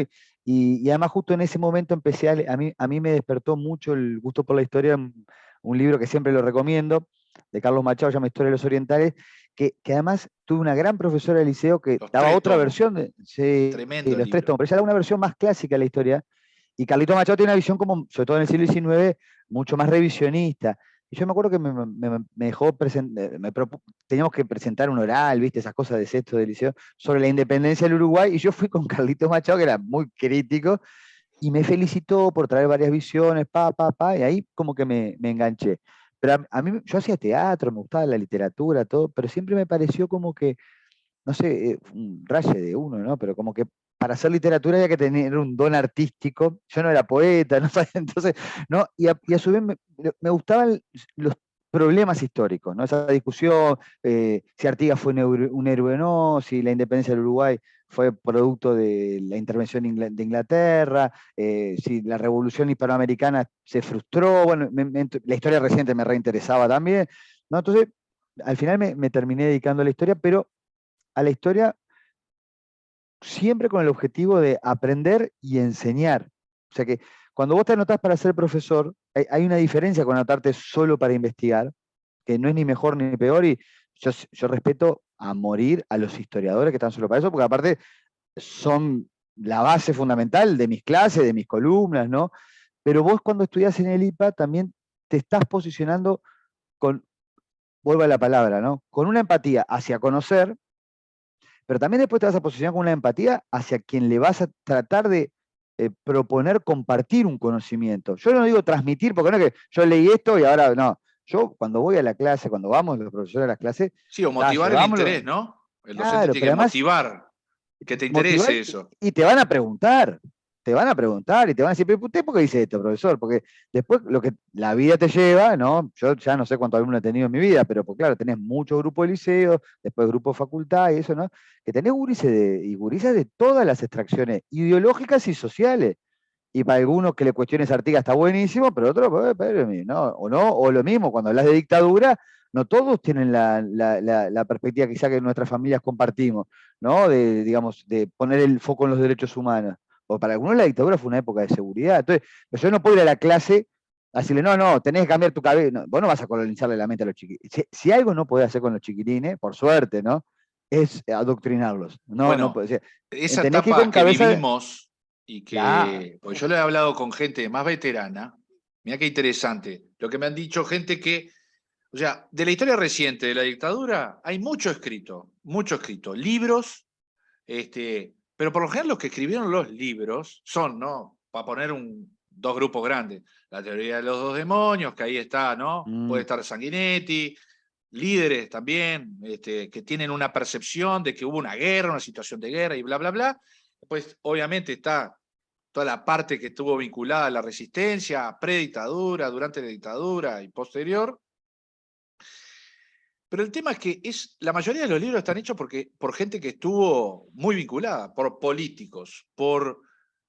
Y además justo en ese momento empecé a mí me despertó mucho el gusto por la historia, un libro que siempre lo recomiendo, de Carlos Machado, se llama Historia de los Orientales, que además tuve una gran profesora de liceo que Los daba tres otra tomos. versión, sí, Tremendo los tres libro. tomos, pero ella daba una versión más clásica de la historia, y Carlito Machado tiene una visión como, sobre todo en el siglo XIX, mucho más revisionista. Y yo me acuerdo que me dejó teníamos que presentar un oral, ¿viste? Esas cosas de sexto de liceo, sobre la independencia del Uruguay, y yo fui con Carlitos Machado, que era muy crítico, y me felicitó por traer varias visiones, y ahí como que me enganché. Pero a mí, yo hacía teatro, me gustaba la literatura, todo, pero siempre me pareció como que, no sé, un raye de uno, ¿no? Pero como que para hacer literatura había que tener un don artístico. Yo no era poeta, ¿no? Entonces, ¿no? Y a su vez me gustaban los problemas históricos, ¿no? Esa discusión, si Artigas fue un héroe o no, si la independencia del Uruguay fue producto de la intervención de Inglaterra, si la revolución hispanoamericana se frustró, bueno, la historia reciente me reinteresaba también, ¿no? Entonces, al final me terminé dedicando a la historia, pero a la historia siempre con el objetivo de aprender y enseñar. O sea que cuando vos te anotás para ser profesor, hay una diferencia con anotarte solo para investigar, que no es ni mejor ni peor, y yo respeto a morir a los historiadores que están solo para eso, porque aparte son la base fundamental de mis clases, de mis columnas, ¿no? Pero vos cuando estudiás en el IPA también te estás posicionando con, vuelvo a la palabra, ¿no? Con una empatía hacia conocer, pero también después te vas a posicionar con una empatía hacia quien le vas a tratar de proponer compartir un conocimiento. Yo no digo transmitir, porque no es que yo leí esto y ahora no. Yo cuando voy a la clase, cuando vamos los profesores a las clases, Sí, o motivar el llevámoslo. interés, ¿no? El docente Claro, tiene pero que además motivar, que te motivar interese eso. y te van a preguntar y te van a decir, pero ¿usted por qué dice esto, profesor? Porque después lo que la vida te lleva, ¿no? Yo ya no sé cuántos alumnos he tenido en mi vida, pero pues claro, tenés muchos grupos de liceo, después grupos de facultad y eso, ¿no? Que tenés gurises de todas las extracciones ideológicas y sociales. Y para algunos que le cuestiones Artigas está buenísimo, pero otros, ¿no? O lo mismo, cuando hablas de dictadura, no todos tienen la perspectiva quizá que nuestras familias compartimos, ¿no? Digamos, de poner el foco en los derechos humanos. O para algunos la dictadura fue una época de seguridad. Entonces, pues yo no puedo ir a la clase a decirle, no, tenés que cambiar tu cabeza. No, vos no vas a colonizarle la mente a los chiquitines. Si algo no podés hacer con los chiquitines, por suerte, ¿no? Es adoctrinarlos. No Bueno, puede ser. esa Tenés que ir con etapa que cabeza. vivimos y Claro. que, pues yo le he hablado con gente más veterana, mira qué interesante, lo que me han dicho gente que, o sea, de la historia reciente de la dictadura hay mucho escrito, libros, pero por lo general los que escribieron los libros son, ¿no? Para poner dos grupos grandes, la teoría de los dos demonios, que ahí está, ¿no? Puede Mm. estar Sanguinetti, líderes también, que tienen una percepción de que hubo una guerra, una situación de guerra y bla, bla, bla. Después, obviamente, está toda la parte que estuvo vinculada a la resistencia, predictadura, durante la dictadura y posterior. Pero el tema es que la mayoría de los libros están hechos por gente que estuvo muy vinculada, por políticos, por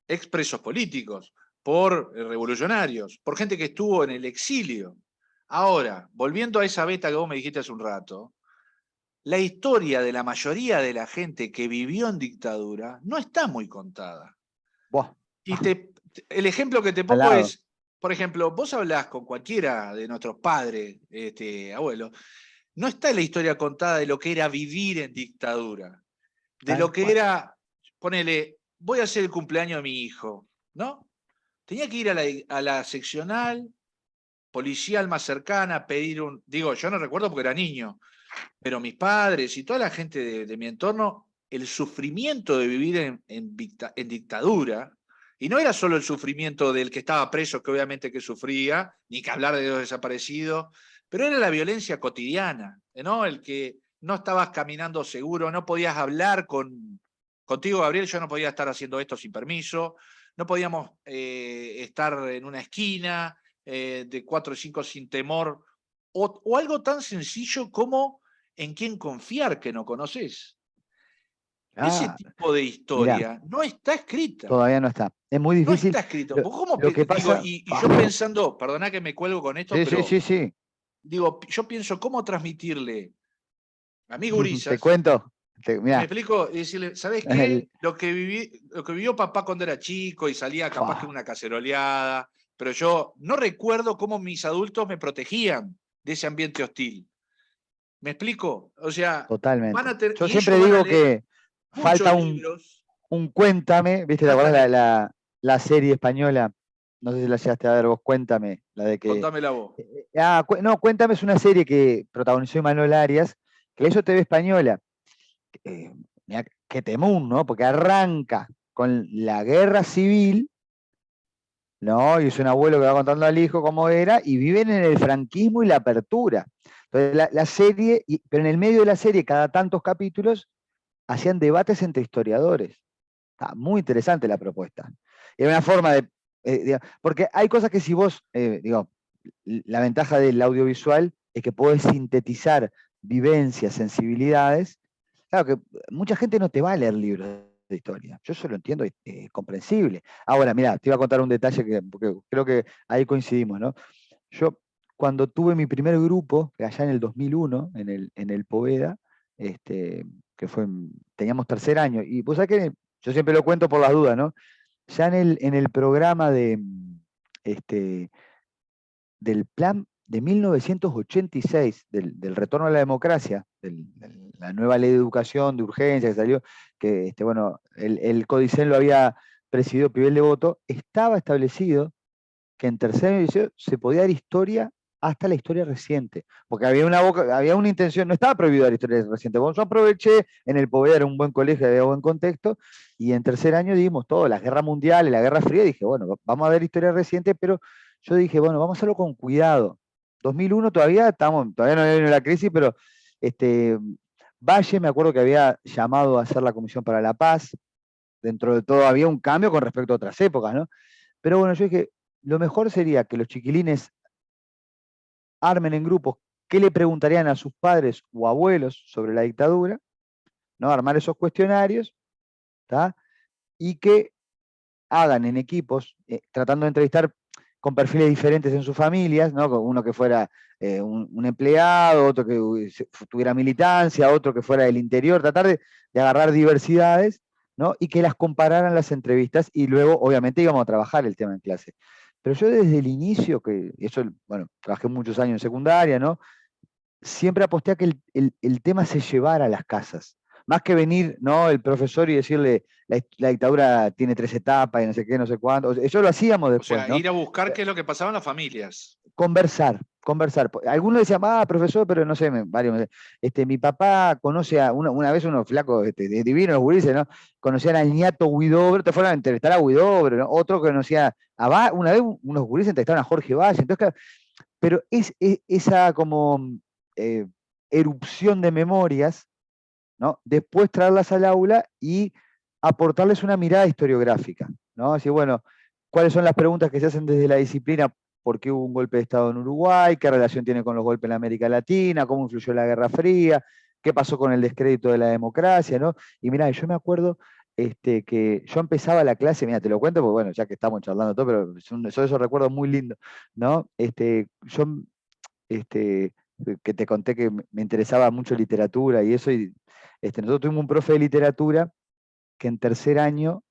expresos políticos, por revolucionarios, por gente que estuvo en el exilio. Ahora, volviendo a esa beta que vos me dijiste hace un rato, la historia de la mayoría de la gente que vivió en dictadura no está muy contada. Buah, Y el ejemplo que te al pongo lado. es, por ejemplo, vos hablás con cualquiera de nuestros padres, abuelos, no está la historia contada de lo que era vivir en dictadura, de lo Tal que cual. era, ponele, voy a hacer el cumpleaños de mi hijo, ¿no? Tenía que ir a la seccional policial más cercana, pedir digo, yo no recuerdo porque era niño, pero mis padres y toda la gente de mi entorno, el sufrimiento de vivir en dictadura, y no era solo el sufrimiento del que estaba preso, que obviamente que sufría, ni que hablar de los desaparecidos, pero era la violencia cotidiana, ¿no? El que no estabas caminando seguro, no podías hablar Contigo, Gabriel, yo no podía estar haciendo esto sin permiso, no podíamos estar en una esquina de 4 o 5 sin temor, o algo tan sencillo como en quién confiar que no conoces. Ese Ah, tipo de mirá, historia no está escrita. todavía no está. Es muy No difícil. está escrito. Lo, ¿Vos cómo lo que digo, pasa. y yo pensando, perdona que me cuelgo con esto, Sí, sí, pero sí, sí. digo, yo pienso cómo transmitirle a mis Te gurisas, cuento. me Mirá, explico, y decirle, ¿sabés el- qué? Lo que vivió papá cuando era chico y salía capaz que Fua, una caceroleada, pero yo no recuerdo cómo mis adultos me protegían de ese ambiente hostil. ¿Me explico? O sea, van totalmente. a tener, Yo y ellos siempre van a digo leer que muchos falta libros, un Cuéntame, ¿viste? ¿Te acordás exactamente, la serie española? No sé si la llegaste a ver vos, Cuéntame, la de que. contámela vos. No, Cuéntame es una serie que protagonizó Manuel Arias, que la hizo TV Española. Mirá, qué temún, ¿no? Porque arranca con la guerra civil, ¿no? Y es un abuelo que va contando al hijo cómo era, y viven en el franquismo y la apertura. Entonces, la serie, pero en el medio de la serie, cada tantos capítulos, hacían debates entre historiadores. Está muy interesante la propuesta. Era una forma de. Porque hay cosas que si vos, digo, la ventaja del audiovisual es que podés sintetizar vivencias, sensibilidades. Claro que mucha gente no te va a leer libros de historia. Yo eso lo entiendo, es comprensible. Ahora, mira, te iba a contar un detalle porque creo que ahí coincidimos, ¿no? Yo, cuando tuve mi primer grupo, allá en el 2001, en el Poveda, que teníamos tercer año, y pues que yo siempre lo cuento por las dudas, ¿no? Ya en el programa este, del plan de 1986, del retorno a la democracia, de la nueva ley de educación de urgencia que salió, que bueno, el Codicen lo había presidido Pibel de Voto, estaba establecido que en tercer edición se podía dar historia hasta la historia reciente, porque había una intención, no estaba prohibido dar historia reciente. Bueno, yo aproveché, en el Poveda era un buen colegio, había buen contexto, y en tercer año dimos todo, las guerras mundiales, la Guerra Fría, dije, bueno, vamos a dar historia reciente, pero yo dije, bueno, vamos a hacerlo con cuidado. 2001 todavía no había la crisis, pero Valle me acuerdo que había llamado a hacer la Comisión para la Paz, dentro de todo había un cambio con respecto a otras épocas, ¿no? Pero bueno, yo dije, lo mejor sería que los chiquilines armen en grupos qué le preguntarían a sus padres o abuelos sobre la dictadura, ¿no? Armar esos cuestionarios, ¿tá? Y que hagan en equipos, tratando de entrevistar con perfiles diferentes en sus familias, ¿no? Uno que fuera un empleado, otro que tuviera militancia, otro que fuera del interior, tratar de agarrar diversidades, ¿no? Y que las compararan las entrevistas y luego, obviamente, íbamos a trabajar el tema en clase. Pero yo desde el inicio, que eso, bueno, trabajé muchos años en secundaria, ¿no? Siempre aposté a que el tema se llevara a las casas. Más que venir, ¿no? El profesor y decirle, la dictadura tiene 3 etapas y no sé qué, no sé cuánto. Eso lo hacíamos O después, sea, ¿no? ir a buscar qué es lo que pasaba en las familias. Conversar, conversar. Algunos decían, profesor, pero no sé, varios. Mi papá conoce una vez unos flacos divinos, los gurises, ¿no? Conocían al ñato Huidobro, te fueron a entrevistar a Huidobro, ¿no? Otro conocía una vez unos gurises entrevistaron a Jorge Valle. Entonces, claro, pero esa como eh, erupción de memorias, ¿no? Después traerlas al aula y aportarles una mirada historiográfica, ¿no? Así, bueno, ¿cuáles son las preguntas que se hacen desde la disciplina? ¿Por qué hubo un golpe de Estado en Uruguay? ¿Qué relación tiene con los golpes en América Latina? ¿Cómo influyó la Guerra Fría? ¿Qué pasó con el descrédito de la democracia? ¿No? Y mirá, yo me acuerdo que yo empezaba la clase, mira, te lo cuento, porque bueno, ya que estamos charlando todo, pero son esos recuerdos muy lindos, ¿no? Yo que te conté que me interesaba mucho literatura y eso, y nosotros tuvimos un profe de literatura que en tercer año,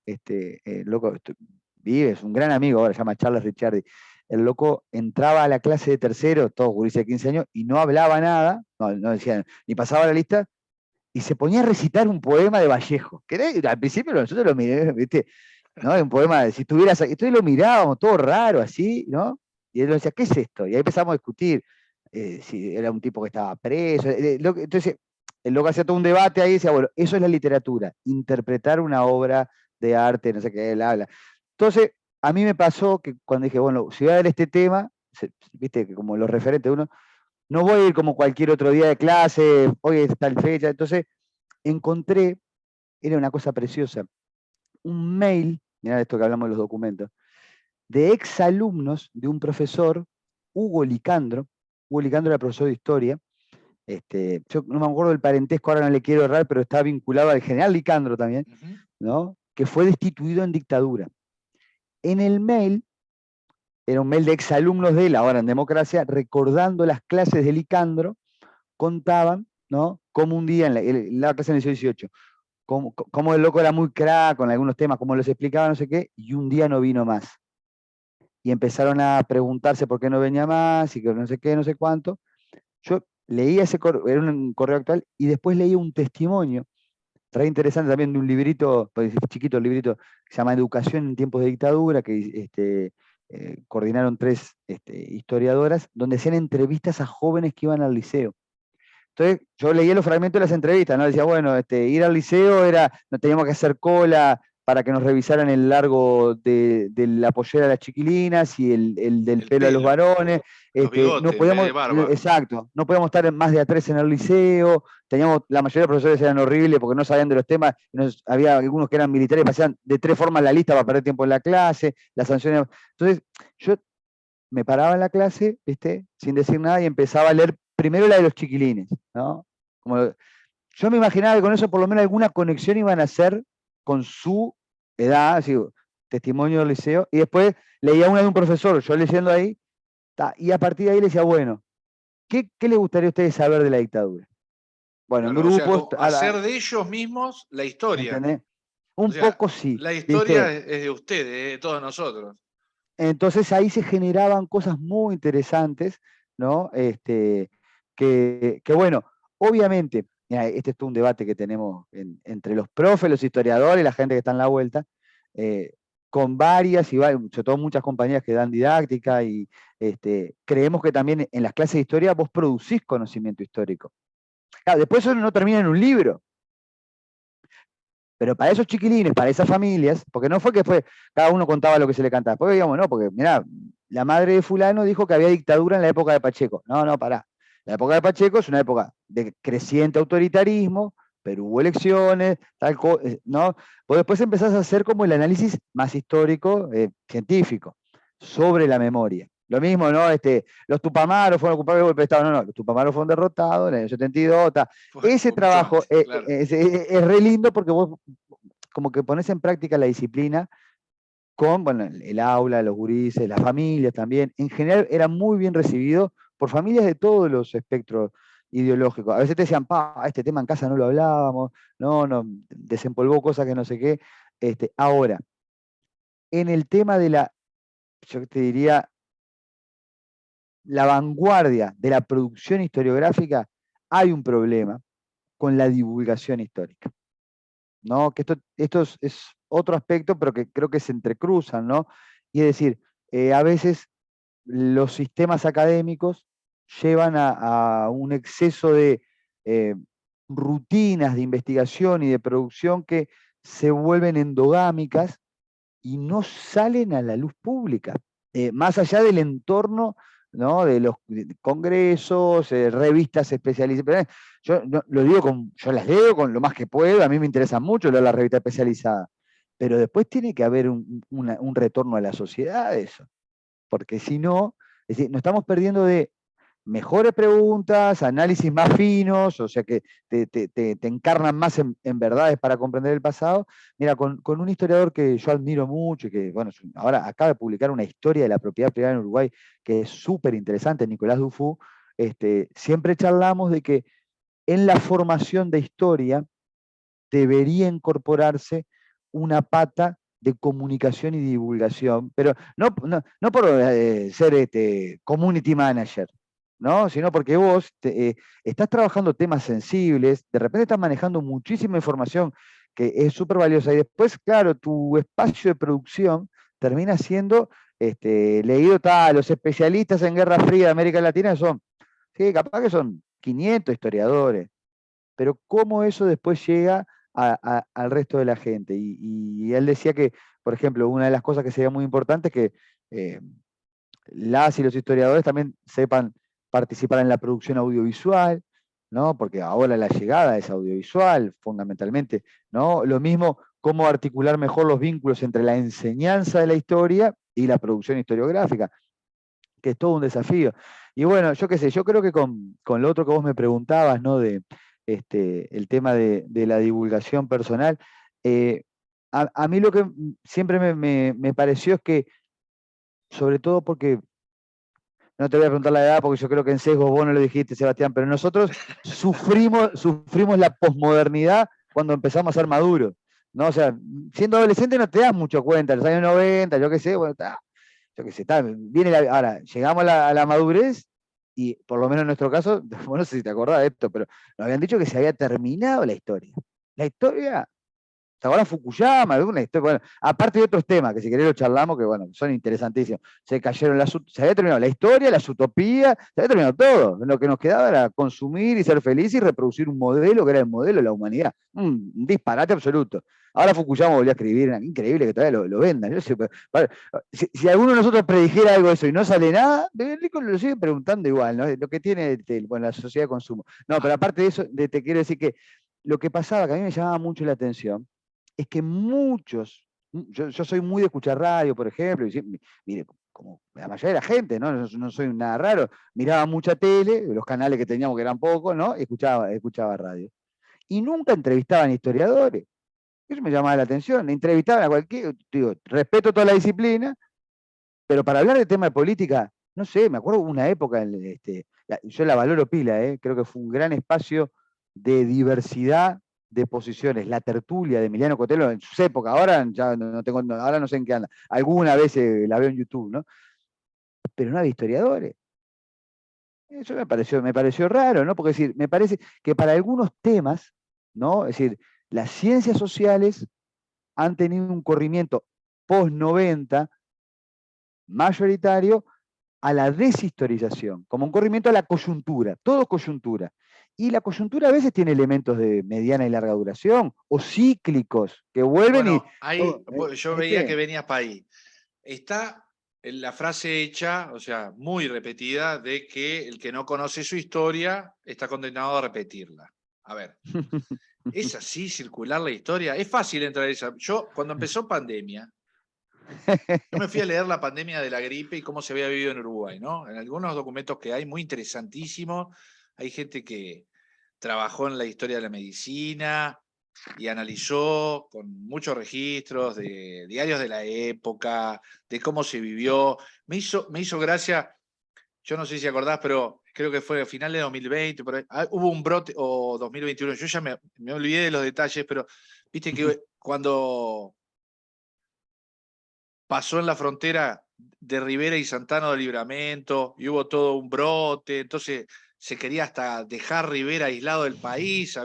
loco, vive, es un gran amigo ahora, se llama Charles Ricciardi. El loco entraba a la clase de tercero, todos gurises de 15 años, y no hablaba nada, no decía, ni pasaba la lista, y se ponía a recitar un poema de Vallejo, que al principio nosotros lo miramos, ¿viste? ¿No? Un poema de si estuvieras aquí, entonces lo mirábamos todo raro así, ¿no? Y él nos decía, ¿qué es esto? Y ahí empezamos a discutir si era un tipo que estaba preso. Entonces, el loco hacía todo un debate ahí y decía, bueno, eso es la literatura, interpretar una obra de arte, no sé qué, él habla. Entonces, a mí me pasó que cuando dije, bueno, si voy a dar este tema, viste, que como los referentes uno, no voy a ir como cualquier otro día de clase, hoy es tal fecha, entonces encontré era una cosa preciosa. Un mail, mirá esto que hablamos de los documentos, de exalumnos de un profesor, Hugo Licandro. Hugo Licandro era profesor de historia. Yo no me acuerdo del parentesco, ahora no le quiero errar, pero está vinculado al general Licandro también, ¿no? Que fue destituido en dictadura. En el mail, era un mail de exalumnos de él, ahora en democracia, recordando las clases de Licandro, contaban, ¿no? Como un día en la clase en el 18, como el loco era muy crack con algunos temas, como les explicaba, no sé qué, y un día no vino más. Y empezaron a preguntarse por qué no venía más, y que no sé qué, no sé cuánto. Yo leía ese correo, era un correo actual, y después leía un testimonio, re interesante también, de un librito, pues, chiquito el librito, que se llama Educación en tiempos de dictadura, que coordinaron 3 historiadoras, donde hacían entrevistas a jóvenes que iban al liceo. Entonces, yo leía los fragmentos de las entrevistas, ¿no? Decía, bueno, ir al liceo era, no teníamos que hacer cola para que nos revisaran el largo de la pollera de las chiquilinas y el del pelo a los varones. Los bigotes, No en vez podíamos, de barba. exacto, no podíamos estar más de A3 en el liceo. La mayoría de los profesores eran horribles porque no sabían de los temas. Había algunos que eran militares, pasaban de 3 formas la lista para perder tiempo en la clase, las sanciones. Entonces, yo me paraba en la clase, ¿viste? Sin decir nada, y empezaba a leer primero la de los chiquilines, ¿no? Yo me imaginaba que con eso por lo menos alguna conexión iban a hacer con su edad, así, testimonio del liceo, y después leía una de un profesor, yo leyendo ahí, y a partir de ahí le decía, bueno, ¿qué les gustaría a ustedes saber de la dictadura? Bueno, en Claro, o sea, grupos, hacer de ellos mismos la historia. ¿entendés? O Un sea, poco sí, la historia ¿viste? es de ustedes, de todos nosotros. Entonces ahí se generaban cosas muy interesantes, ¿no? Que bueno, obviamente, mira, este es todo un debate que tenemos entre los profes, los historiadores, la gente que está en la vuelta, con varias y sobre todo muchas compañías que dan didáctica y creemos que también en las clases de historia vos producís conocimiento histórico. Claro, después eso no termina en un libro, pero para esos chiquilines, para esas familias, porque no fue que cada uno contaba lo que se le cantaba, porque digamos, no, porque mirá, la madre de fulano dijo que había dictadura en la época de Pacheco. No, pará. La época de Pacheco es una época de creciente autoritarismo, pero hubo elecciones, ¿no? Pues después empezás a hacer como el análisis más histórico, científico, sobre la memoria. Lo mismo, ¿no? Los Tupamaros fueron culpables del golpe de Estado. No, los Tupamaros fueron derrotados en el año 72. Ese Fue mucho trabajo antes, claro. es re lindo porque vos como que pones en práctica la disciplina con, bueno, el aula, los gurises, las familias también. En general era muy bien recibido por familias de todos los espectros ideológicos. A veces te decían, este tema en casa no lo hablábamos, no, desempolvó cosas que no sé qué. Ahora, en el tema de yo te diría, la vanguardia de la producción historiográfica, hay un problema con la divulgación histórica, ¿no? Que esto es otro aspecto, pero que creo que se entrecruzan, ¿no? Y es decir, a veces los sistemas académicos llevan a un exceso de eh, rutinas de investigación y de producción que se vuelven endogámicas y no salen a la luz pública, más allá del entorno, ¿no? De los congresos, revistas especializadas. Yo lo digo yo las leo con lo más que puedo, a mí me interesa mucho leer la revista especializada, pero después tiene que haber un retorno a la sociedad de eso, porque si no, es decir, nos estamos perdiendo de mejores preguntas, análisis más finos, o sea que te encarnan más en verdades para comprender el pasado. Mira, con un historiador que yo admiro mucho y que, bueno, ahora acaba de publicar una historia de la propiedad privada en Uruguay que es súper interesante, Nicolás Dufour, siempre charlamos de que en la formación de historia debería incorporarse una pata de comunicación y divulgación, pero no por ser community manager, ¿no? Sino porque vos estás trabajando temas sensibles, de repente estás manejando muchísima información que es súper valiosa, y después, claro, tu espacio de producción termina siendo leído, los especialistas en Guerra Fría de América Latina son, sí, capaz que son 500 historiadores, pero cómo eso después llega al resto de la gente. Y él decía que, por ejemplo, una de las cosas que sería muy importante es que las y los historiadores también sepan participar en la producción audiovisual, ¿no? Porque ahora la llegada es audiovisual, fundamentalmente, ¿no? Lo mismo, cómo articular mejor los vínculos entre la enseñanza de la historia y la producción historiográfica, que es todo un desafío. Y bueno, yo qué sé, yo creo que con lo otro que vos me preguntabas, ¿no? De el tema de la divulgación personal, eh, a mí lo que siempre me pareció es que, sobre todo porque no te voy a preguntar la edad porque yo creo que en sesgo vos no lo dijiste, Sebastián, pero nosotros sufrimos la posmodernidad cuando empezamos a ser maduros, ¿no? O sea, siendo adolescente no te das mucho cuenta, en los años 90, yo qué sé, bueno, yo qué sé, viene ahora, llegamos a la madurez y por lo menos en nuestro caso, bueno, no sé si te acordás de esto, pero nos habían dicho que se había terminado la historia. La historia ahora Fukuyama, alguna historia, bueno, aparte de otros temas, que si querés lo charlamos, que bueno, son interesantísimos. Se cayeron se había terminado la historia, las utopías, se había terminado todo. Lo que nos quedaba era consumir y ser feliz y reproducir un modelo que era el modelo de la humanidad. Un disparate absoluto. Ahora Fukuyama volvió a escribir, increíble que todavía lo vendan. Yo sé, si alguno de nosotros predijera algo de eso y no sale nada, lo sigue preguntando igual, ¿no? Lo que tiene bueno, la sociedad de consumo. No, pero aparte de eso, te quiero decir que lo que pasaba, que a mí me llamaba mucho la atención, es que muchos, yo soy muy de escuchar radio, por ejemplo, y mire, como la mayoría de la gente, ¿no? No soy nada raro, miraba mucha tele, los canales que teníamos que eran pocos, ¿no? Escuchaba radio. Y nunca entrevistaban historiadores. Eso me llamaba la atención, entrevistaban a cualquier, digo, respeto toda la disciplina, pero para hablar de tema de política, no sé, me acuerdo una época, yo la valoro pila, creo que fue un gran espacio de diversidad de posiciones. La tertulia de Emiliano Cotelo en sus épocas, ahora ya no tengo, ahora no sé en qué anda. Alguna vez la veo en YouTube, ¿no? Pero no había historiadores. Eso me pareció raro, ¿no? Porque decir, me parece que para algunos temas, ¿no? Es decir, las ciencias sociales han tenido un corrimiento post 90 mayoritario a la deshistorización, como un corrimiento a la coyuntura, todo coyuntura. Y la coyuntura a veces tiene elementos de mediana y larga duración, o cíclicos, que vuelven Bueno, ahí yo veía que ¿viste? venías para ahí. Está la frase hecha, o sea, muy repetida, de que el que no conoce su historia está condenado a repetirla. A ver, ¿es así circular la historia? Es fácil entrar en esa. Yo, cuando empezó pandemia, yo me fui a leer la pandemia de la gripe y cómo se había vivido en Uruguay, ¿no? En algunos documentos que hay, muy interesantísimos, hay gente que trabajó en la historia de la medicina y analizó con muchos registros de diarios de la época, de cómo se vivió. Me hizo gracia, yo no sé si acordás, pero creo que fue a final de 2020, hubo un brote, o 2021, yo ya me olvidé de los detalles, pero viste que cuando pasó en la frontera de Rivera y Santana de Libramento, y hubo todo un brote, entonces se quería hasta dejar Rivera aislado del país,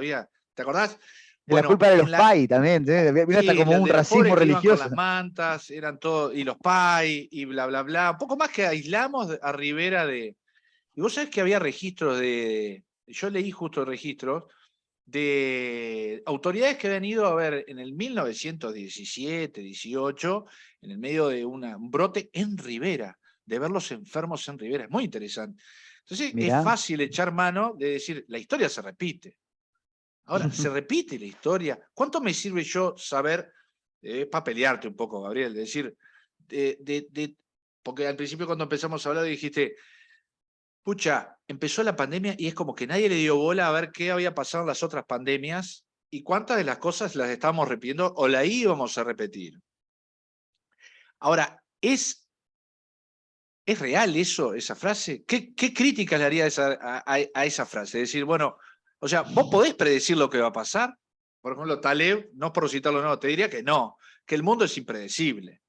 ¿te acordás? La Bueno, culpa de los PAI también, vino hasta sí, como un de los pobres racismo que iban con religioso. las mantas, eran todos, y los PAI, y bla, bla, bla. Un poco más que aislamos a Rivera de. Y vos sabés que había registros yo leí justo registros de autoridades que habían ido a ver en el 1917, 18, en el medio de un brote en Rivera, de ver los enfermos en Rivera. Es muy interesante. Entonces es Mirá, fácil echar mano de decir, la historia se repite. Ahora, ¿se repite la historia? ¿Cuánto me sirve yo saber, para pelearte un poco, Gabriel? De decir, porque al principio cuando empezamos a hablar dijiste, pucha, empezó la pandemia y es como que nadie le dio bola a ver qué había pasado en las otras pandemias y cuántas de las cosas las estábamos repitiendo o la íbamos a repetir. Ahora, ¿es real eso, esa frase? ¿Qué crítica le haría a esa frase? Es decir, bueno, o sea, ¿vos podés predecir lo que va a pasar? Por ejemplo, Taleb, no por citarlo, no, te diría que no, que el mundo es impredecible.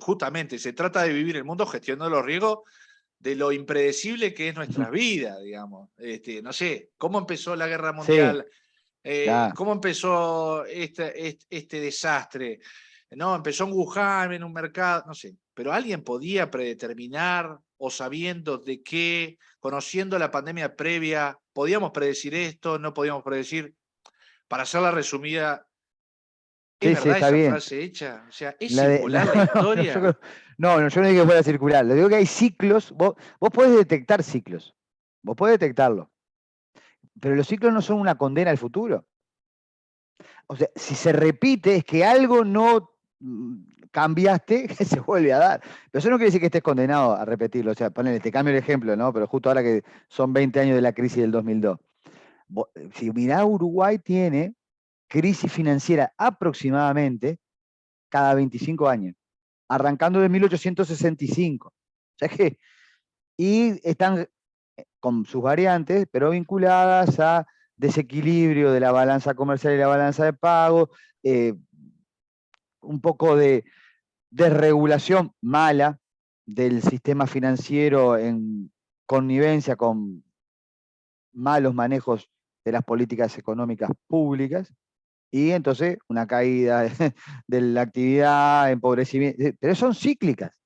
Justamente, se trata de vivir el mundo gestionando los riesgos de lo impredecible que es nuestra vida, digamos. No sé, ¿cómo empezó la guerra sí, mundial? ya. ¿Cómo empezó este desastre? No, empezó en Wuhan, en un mercado, no sé. Pero alguien podía predeterminar o sabiendo de qué, conociendo la pandemia previa, podíamos predecir esto, no podíamos predecir. Para hacerla resumida, ¿es Sí, sí, verdad está esa bien. frase hecha? O sea, ¿es La de, circular la historia? yo no digo que fuera circular, le digo que hay ciclos, vos podés detectar ciclos, vos podés detectarlo. pero los ciclos no son una condena al futuro. O sea, si se repite es que algo no cambiaste que se vuelve a dar. Pero eso no quiere decir que estés condenado a repetirlo. O sea, ponele, te cambio el ejemplo, ¿no? Pero justo ahora que son 20 años de la crisis del 2002. Si mirá, Uruguay tiene crisis financiera aproximadamente cada 25 años, arrancando de 1865. O sea que, y están con sus variantes, pero vinculadas a desequilibrio de la balanza comercial y la balanza de pago, un poco de desregulación mala del sistema financiero en connivencia con malos manejos de las políticas económicas públicas, y entonces una caída de la actividad, empobrecimiento, pero son cíclicas.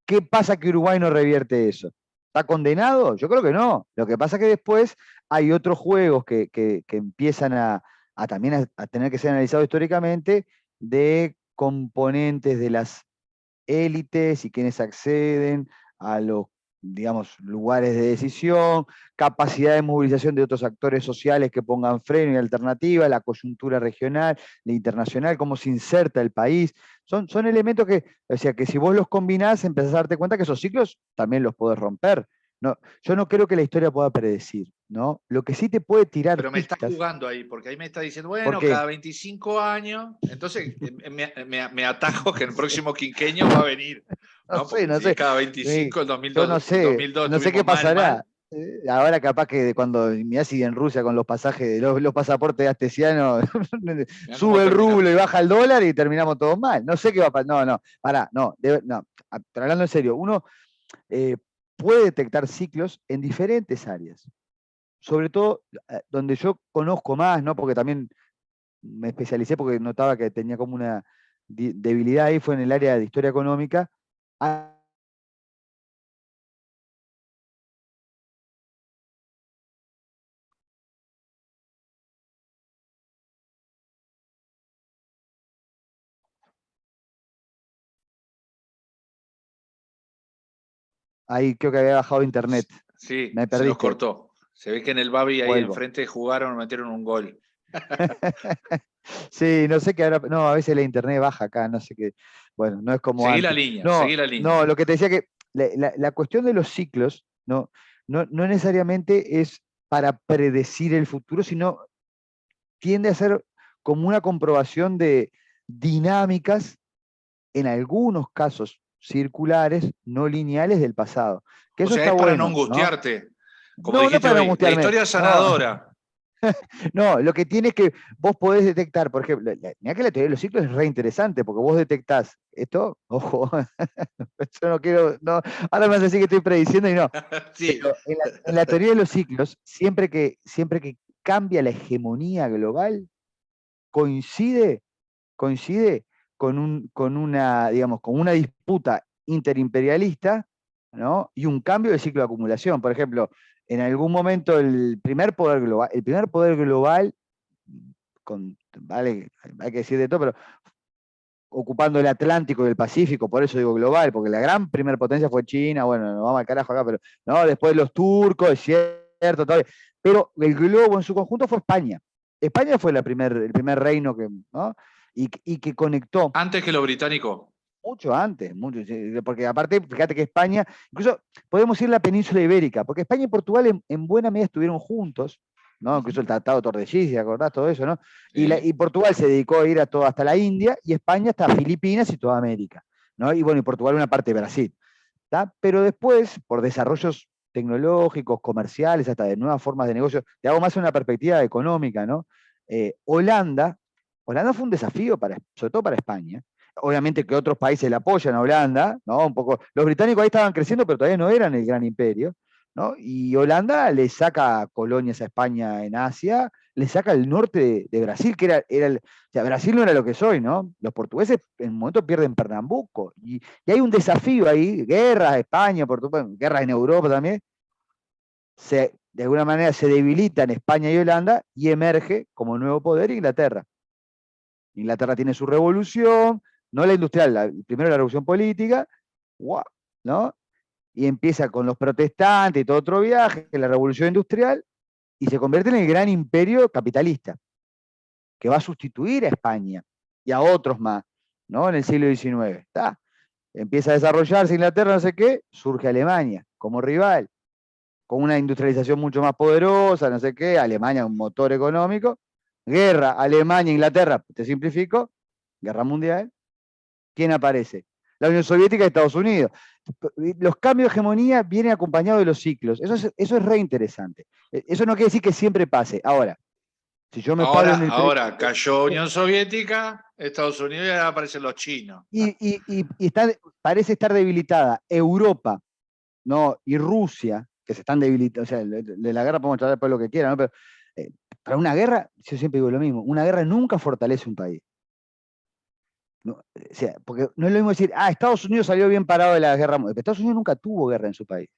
¿Qué pasa que Uruguay no revierte eso? ¿Está condenado? Yo creo que no. Lo que pasa es que después hay otros juegos que empiezan también a tener que ser analizados históricamente, de componentes de las élites y quienes acceden a los, digamos, lugares de decisión, capacidad de movilización de otros actores sociales que pongan freno y alternativa, la coyuntura regional, la internacional, cómo se inserta el país. Son elementos que, o sea, que si vos los combinás, empezás a darte cuenta que esos ciclos también los podés romper. No, yo no creo que la historia pueda predecir, ¿no? Lo que sí te puede tirar Pero me está pistas. jugando ahí, porque ahí me está diciendo, ¿Por bueno, qué? cada 25 años, entonces me atajo que el próximo quinquenio va a venir, No ¿no? sé, Porque no si es sé. cada Sí, 25, el yo no 2002, sé, 2002 no sé qué estuvimos mal, pasará. mal. Ahora capaz que cuando mirá si en Rusia con los pasajes, los pasaportes astesianos, Mirá cómo sube el terminamos. rublo y baja el dólar y terminamos todos mal. No sé qué va a pasar. No, no, pará, no, no. Pero hablando en serio, uno eh, puede detectar ciclos en diferentes áreas. Sobre todo donde yo conozco más, ¿no? Porque también me especialicé porque notaba que tenía como una debilidad ahí, fue en el área de historia económica. Ahí creo que había bajado internet. Sí, Me se nos perdiste. cortó. Se ve que en el Babi ahí Vuelvo. enfrente jugaron, metieron un gol. Sí, no sé qué habrá. No, a veces la internet baja acá, no sé qué. Bueno, no es como Seguí la antes. línea, No, seguí la línea. no, lo que te decía que la cuestión de los ciclos no necesariamente es para predecir el futuro, sino tiende a ser como una comprobación de dinámicas, en algunos casos circulares, no lineales del pasado. Que O eso sea, está es para no bueno, ¿no? angustiarte. Como No, no dijiste para no hoy, la angustiarme, historia es no. sanadora. No, lo que tiene es que vos podés detectar, por ejemplo, mirá que la teoría de los ciclos es re interesante, porque vos detectás esto, ojo, yo no quiero, no, ahora me hace decir que estoy prediciendo y no, Sí. pero en la teoría de los ciclos, siempre que cambia la hegemonía global, coincide, coincide digamos, con una disputa interimperialista, ¿no? Y un cambio de ciclo de acumulación. Por ejemplo, en algún momento el primer poder global, vale, hay que decir de todo, pero ocupando el Atlántico y el Pacífico, por eso digo global, porque la gran primer potencia fue China, bueno, nos vamos al carajo acá, pero no, después los turcos, es cierto, todavía, pero el globo en su conjunto fue España. España fue el primer reino que, ¿no? y que conectó Antes que lo británico. mucho antes, porque aparte, fíjate que España, incluso podemos ir a la península ibérica, porque España y Portugal en buena medida estuvieron juntos, ¿no? Incluso el Tratado de Tordesillas, ¿acordás? Todo eso, ¿no? Y Sí. Portugal se dedicó a ir hasta la India, y España hasta Filipinas y toda América, ¿no? Y bueno, y Portugal una parte de Brasil, ¿tá? Pero después, por desarrollos tecnológicos, comerciales, hasta de nuevas formas de negocio, te hago más una perspectiva económica, ¿no? Holanda fue un desafío, sobre todo para España. Obviamente que otros países le apoyan a Holanda, ¿no? Un poco, los británicos ahí estaban creciendo, pero todavía no eran el gran imperio, ¿no? Y Holanda le saca colonias a España en Asia, le saca el norte de Brasil, que o sea, Brasil no era lo que es hoy, ¿no? Los portugueses en un momento pierden Pernambuco, y hay un desafío ahí, guerras, España, Portugal, guerras en Europa también, de alguna manera se debilitan España y Holanda, y emerge como nuevo poder Inglaterra. Inglaterra tiene su revolución, no la industrial, primero la revolución política, ¿no? Y empieza con los protestantes y todo otro viaje, la revolución industrial, y se convierte en el gran imperio capitalista, que va a sustituir a España y a otros más, ¿no? En el siglo XIX. ¿Está? Empieza a desarrollarse Inglaterra, no sé qué, surge Alemania como rival, con una industrialización mucho más poderosa, no sé qué, Alemania un motor económico, guerra, Alemania, Inglaterra, te simplifico, guerra mundial, ¿quién aparece? La Unión Soviética y Estados Unidos. Los cambios de hegemonía vienen acompañados de los ciclos. Eso es re interesante. Eso no quiere decir que siempre pase. Ahora, si yo me paro en el Ahora cayó Unión Soviética, Estados Unidos y ahora aparecen los chinos. parece estar debilitada Europa, ¿no? Y Rusia, que se están debilitando, o sea, de la guerra podemos hablar después lo que quieran, ¿no? Pero para una guerra, yo siempre digo lo mismo, una guerra nunca fortalece un país. No, o sea, porque no es lo mismo decir, Estados Unidos salió bien parado de la guerra mundial. Estados Unidos nunca tuvo guerra en su país.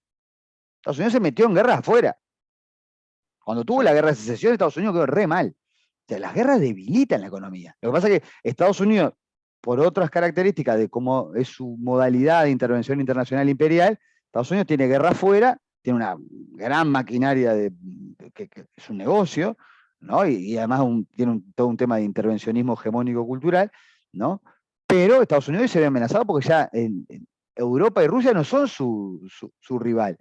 Estados Unidos se metió en guerras afuera. Cuando tuvo la guerra de secesión, Estados Unidos quedó re mal. O sea, las guerras debilitan la economía. Lo que pasa es que Estados Unidos, por otras características de cómo es su modalidad de intervención internacional imperial, Estados Unidos tiene guerra afuera, tiene una gran maquinaria que es un negocio, ¿no? Y además tiene todo un tema de intervencionismo hegemónico cultural, ¿no? Pero Estados Unidos se ve amenazado porque ya en Europa y Rusia no son su rival.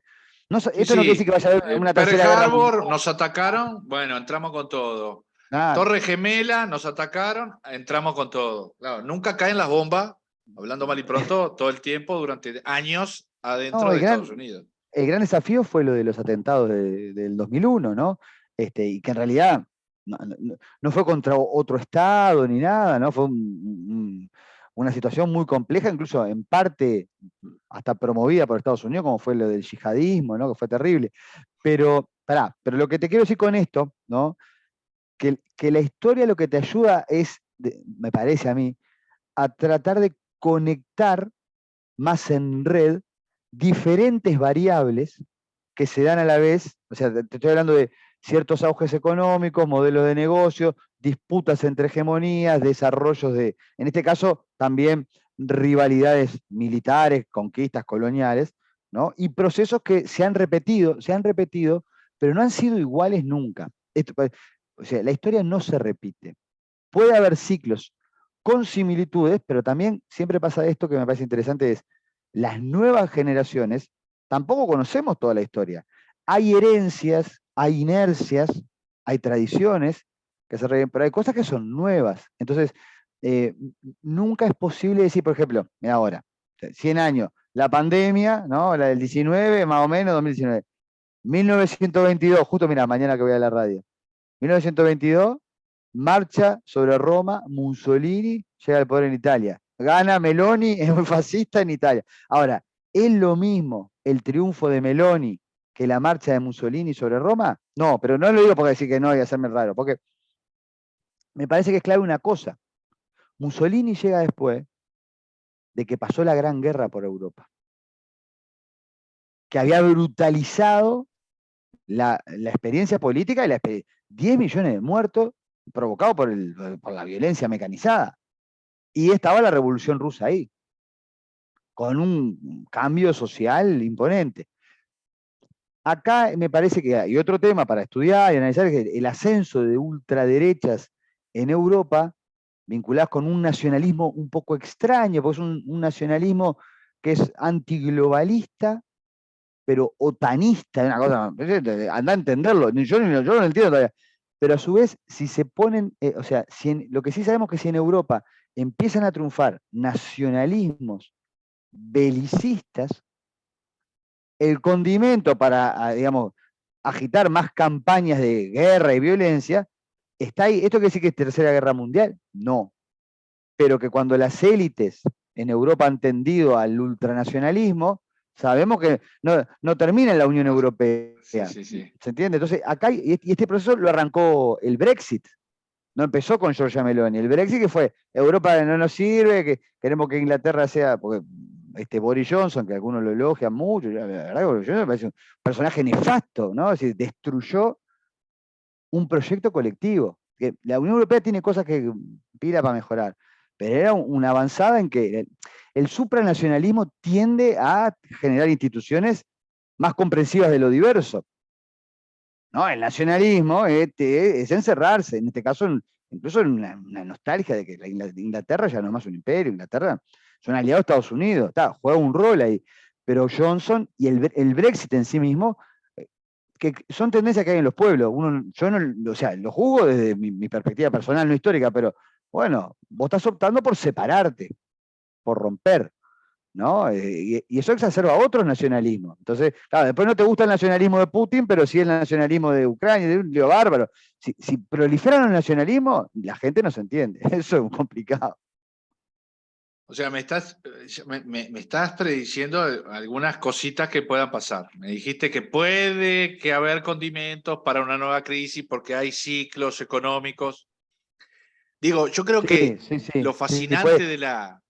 Esto no quiere decir que vaya a haber una Pearl tercera guerra Harbor mundial. nos atacaron, bueno, entramos con todo. Nada. Torre Gemela nos atacaron, entramos con todo. Claro, nunca caen las bombas, hablando mal y pronto, todo el tiempo, durante años adentro No, de Estados Unidos. el gran desafío fue lo de los atentados del 2001, ¿no? Y que en realidad no fue contra otro Estado ni nada, ¿no? Fue una situación muy compleja, incluso en parte hasta promovida por Estados Unidos, como fue lo del yihadismo, ¿no? Que fue terrible. Pero lo que te quiero decir con esto, ¿no? Que la historia lo que te ayuda es, me parece a mí, a tratar de conectar más en red diferentes variables que se dan a la vez, o sea, te estoy hablando de ciertos auges económicos, modelos de negocio, disputas entre hegemonías, desarrollos en este caso también rivalidades militares, conquistas coloniales, ¿no? Y procesos que se han repetido, pero no han sido iguales nunca. O sea, la historia no se repite. Puede haber ciclos con similitudes, pero también siempre pasa esto que me parece interesante, es las nuevas generaciones tampoco conocemos toda la historia. Hay herencias, hay inercias, hay tradiciones que se repiten, pero hay cosas que son nuevas. Entonces, nunca es posible decir, por ejemplo, mira ahora, 100 años, la pandemia, ¿no? La del 19, más o menos, 2019. 1922, justo mira, mañana que voy a la radio. 1922, marcha sobre Roma, Mussolini llega al poder en Italia. Gana Meloni, es un fascista en Italia. Ahora, ¿es lo mismo el triunfo de Meloni que la marcha de Mussolini sobre Roma? No, pero no lo digo porque decir que no y hacerme raro, porque me parece que es clave una cosa. Mussolini llega después de que pasó la Gran Guerra por Europa, que había brutalizado la experiencia política y 10 millones de muertos provocados por la violencia mecanizada. Y estaba la Revolución Rusa ahí, con un cambio social imponente. Acá me parece que hay otro tema para estudiar y analizar, es el ascenso de ultraderechas en Europa, vinculadas con un nacionalismo un poco extraño, porque es un nacionalismo que es antiglobalista, pero otanista, una cosa, anda a entenderlo, yo no lo entiendo todavía. Pero a su vez, si se ponen, o sea, lo que sí sabemos es que si en Europa empiezan a triunfar nacionalismos belicistas, el condimento para, digamos, agitar más campañas de guerra y violencia está ahí. ¿Esto quiere decir que es Tercera Guerra Mundial? No. Pero que cuando las élites en Europa han tendido al ultranacionalismo, sabemos que no termina en la Unión Europea. Sí. ¿Se entiende? Entonces, acá, y este proceso lo arrancó el Brexit. No empezó con Giorgia Meloni. El Brexit que fue, Europa no nos sirve, que queremos que Inglaterra sea, porque Boris Johnson, que algunos lo elogian mucho, la verdad que Boris Johnson me parece un personaje nefasto, ¿no? Es decir, destruyó un proyecto colectivo. Que la Unión Europea tiene cosas que pida para mejorar, pero era una avanzada en que el supranacionalismo tiende a generar instituciones más comprensivas de lo diverso. ¿no? El nacionalismo es encerrarse, en este caso, incluso en una nostalgia de que Inglaterra ya no es más un imperio, Inglaterra es un aliado de Estados Unidos, juega un rol ahí, pero Johnson y el Brexit en sí mismo, que son tendencias que hay en los pueblos. Yo no, o sea, lo juzgo desde mi perspectiva personal, no histórica, pero bueno, vos estás optando por separarte, por romper, ¿no? Y eso exacerba otros nacionalismos. Entonces, claro, después no te gusta el nacionalismo de Putin, pero sí el nacionalismo de Ucrania, de un lío bárbaro. Si proliferan los nacionalismos, la gente no se entiende. Eso es complicado. O sea, me estás prediciendo algunas cositas que puedan pasar. Me dijiste que puede que haber condimentos para una nueva crisis porque hay ciclos económicos. Digo, yo creo Sí, que sí, sí, lo sí, puede. fascinante de la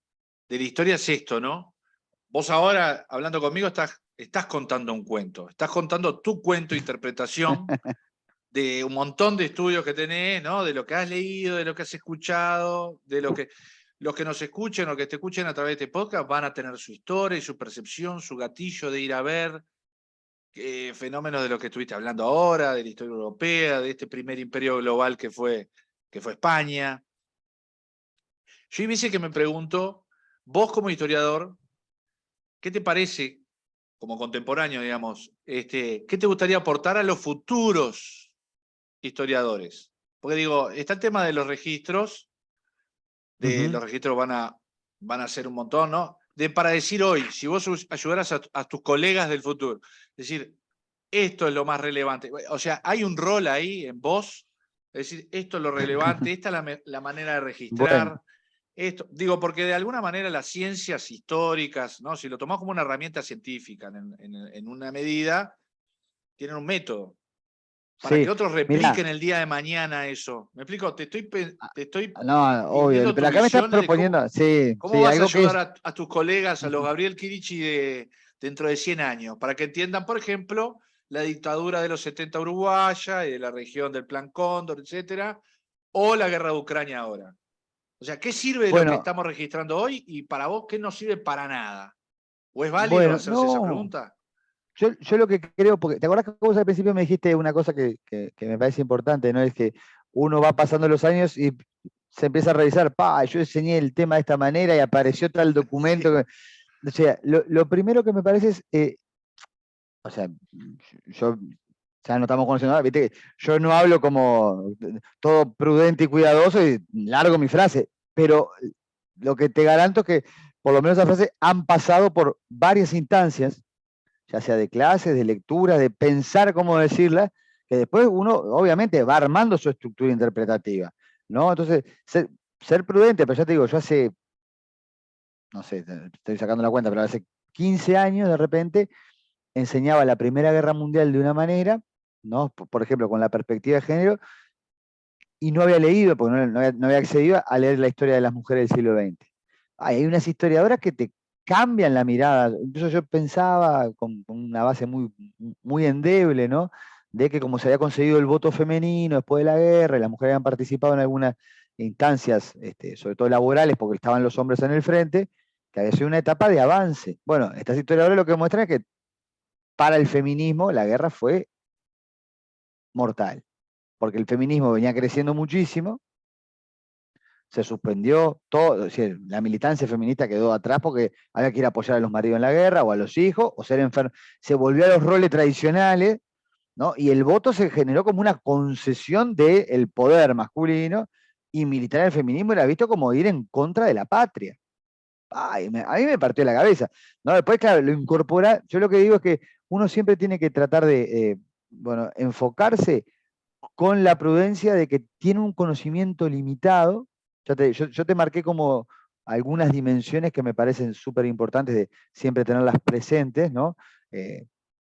historia es esto, ¿no? Vos ahora, hablando conmigo, estás contando un cuento. Estás contando tu cuento, interpretación de un montón de estudios que tenés, ¿no? De lo que has leído, de lo que has escuchado, de lo que los que nos escuchen o que te escuchen a través de este podcast van a tener su historia y su percepción, su gatillo de ir a ver fenómenos de lo que estuviste hablando ahora, de la historia europea, de este primer imperio global que fue España. Yo hay veces que me pregunto, vos como historiador, ¿qué te parece como contemporáneo, digamos, qué te gustaría aportar a los futuros historiadores? Porque digo, está el tema de Ujú. los registros van a ser un montón, ¿no? Para decir hoy, si vos ayudaras a tus colegas del futuro, decir, esto es lo más relevante. O sea, hay un rol ahí en vos, es decir, esto es lo relevante, esta es la manera de Bueno, registrar. Esto, digo, porque de alguna manera las ciencias históricas, ¿no? Si lo tomás como una herramienta científica en una medida, tienen un método para sí, que otros mirá, repliquen el día de mañana eso. ¿Me explico? Te estoy no, obvio, pidiendo pero tus acá me estás visiones de proponiendo, sí, cómo sí, vas a algo que ayudar es. a tus colegas, a los Gabriel Kirichi dentro de 100 años, para que entiendan, por ejemplo, la dictadura de los 70 uruguaya y de la región del Plan Cóndor, etcétera, o la guerra de Ucrania ahora. O sea, ¿qué sirve de lo que Bueno, estamos registrando hoy y para vos qué no sirve para nada? ¿O es válido bueno, hacerse esa no. pregunta? Yo lo que creo, porque te acordás que vos al principio me dijiste una cosa que me parece importante, ¿no? Es que uno va pasando los años y se empieza a revisar, yo enseñé el tema de esta manera y apareció tal documento. Sí. O sea, lo primero que me parece es, o sea, yo ya no estamos conociendo nada, viste, yo no hablo como todo prudente y cuidadoso y largo mi frase, pero lo que te garanto es que por lo menos esa frase han pasado por varias instancias, ya sea de clases, de lectura, de pensar cómo decirla, que después uno obviamente va armando su estructura interpretativa, ¿no? Entonces, ser prudente, pero ya te digo, yo hace, no sé, estoy sacando la cuenta, pero hace 15 años de repente enseñaba la Primera Guerra Mundial de una manera, ¿no? Por ejemplo, con la perspectiva de género, y no había leído, porque no había accedido a leer la historia de las mujeres del siglo XX. Hay unas historiadoras que te cambian la mirada. Incluso yo pensaba con una base muy endeble, ¿no? De que como se había conseguido el voto femenino después de la guerra, y las mujeres habían participado en algunas instancias, sobre todo laborales, porque estaban los hombres en el frente, que había sido una etapa de avance. Bueno, estas historiadoras lo que muestran es que para el feminismo la guerra fue mortal, porque el feminismo venía creciendo muchísimo, se suspendió todo, es decir, la militancia feminista quedó atrás porque había que ir a apoyar a los maridos en la guerra o a los hijos o ser enfermos. Se volvió a los roles tradicionales, ¿no? Y el voto se generó como una concesión del poder masculino y militar el feminismo era visto como ir en contra de la patria. Ay, a mí me partió la cabeza. ¿No? Después, claro, lo incorpora. Yo lo que digo es que uno siempre tiene que tratar de, bueno, enfocarse con la prudencia de que tiene un conocimiento limitado. Yo te marqué como algunas dimensiones que me parecen súper importantes de siempre tenerlas presentes, ¿no? Eh,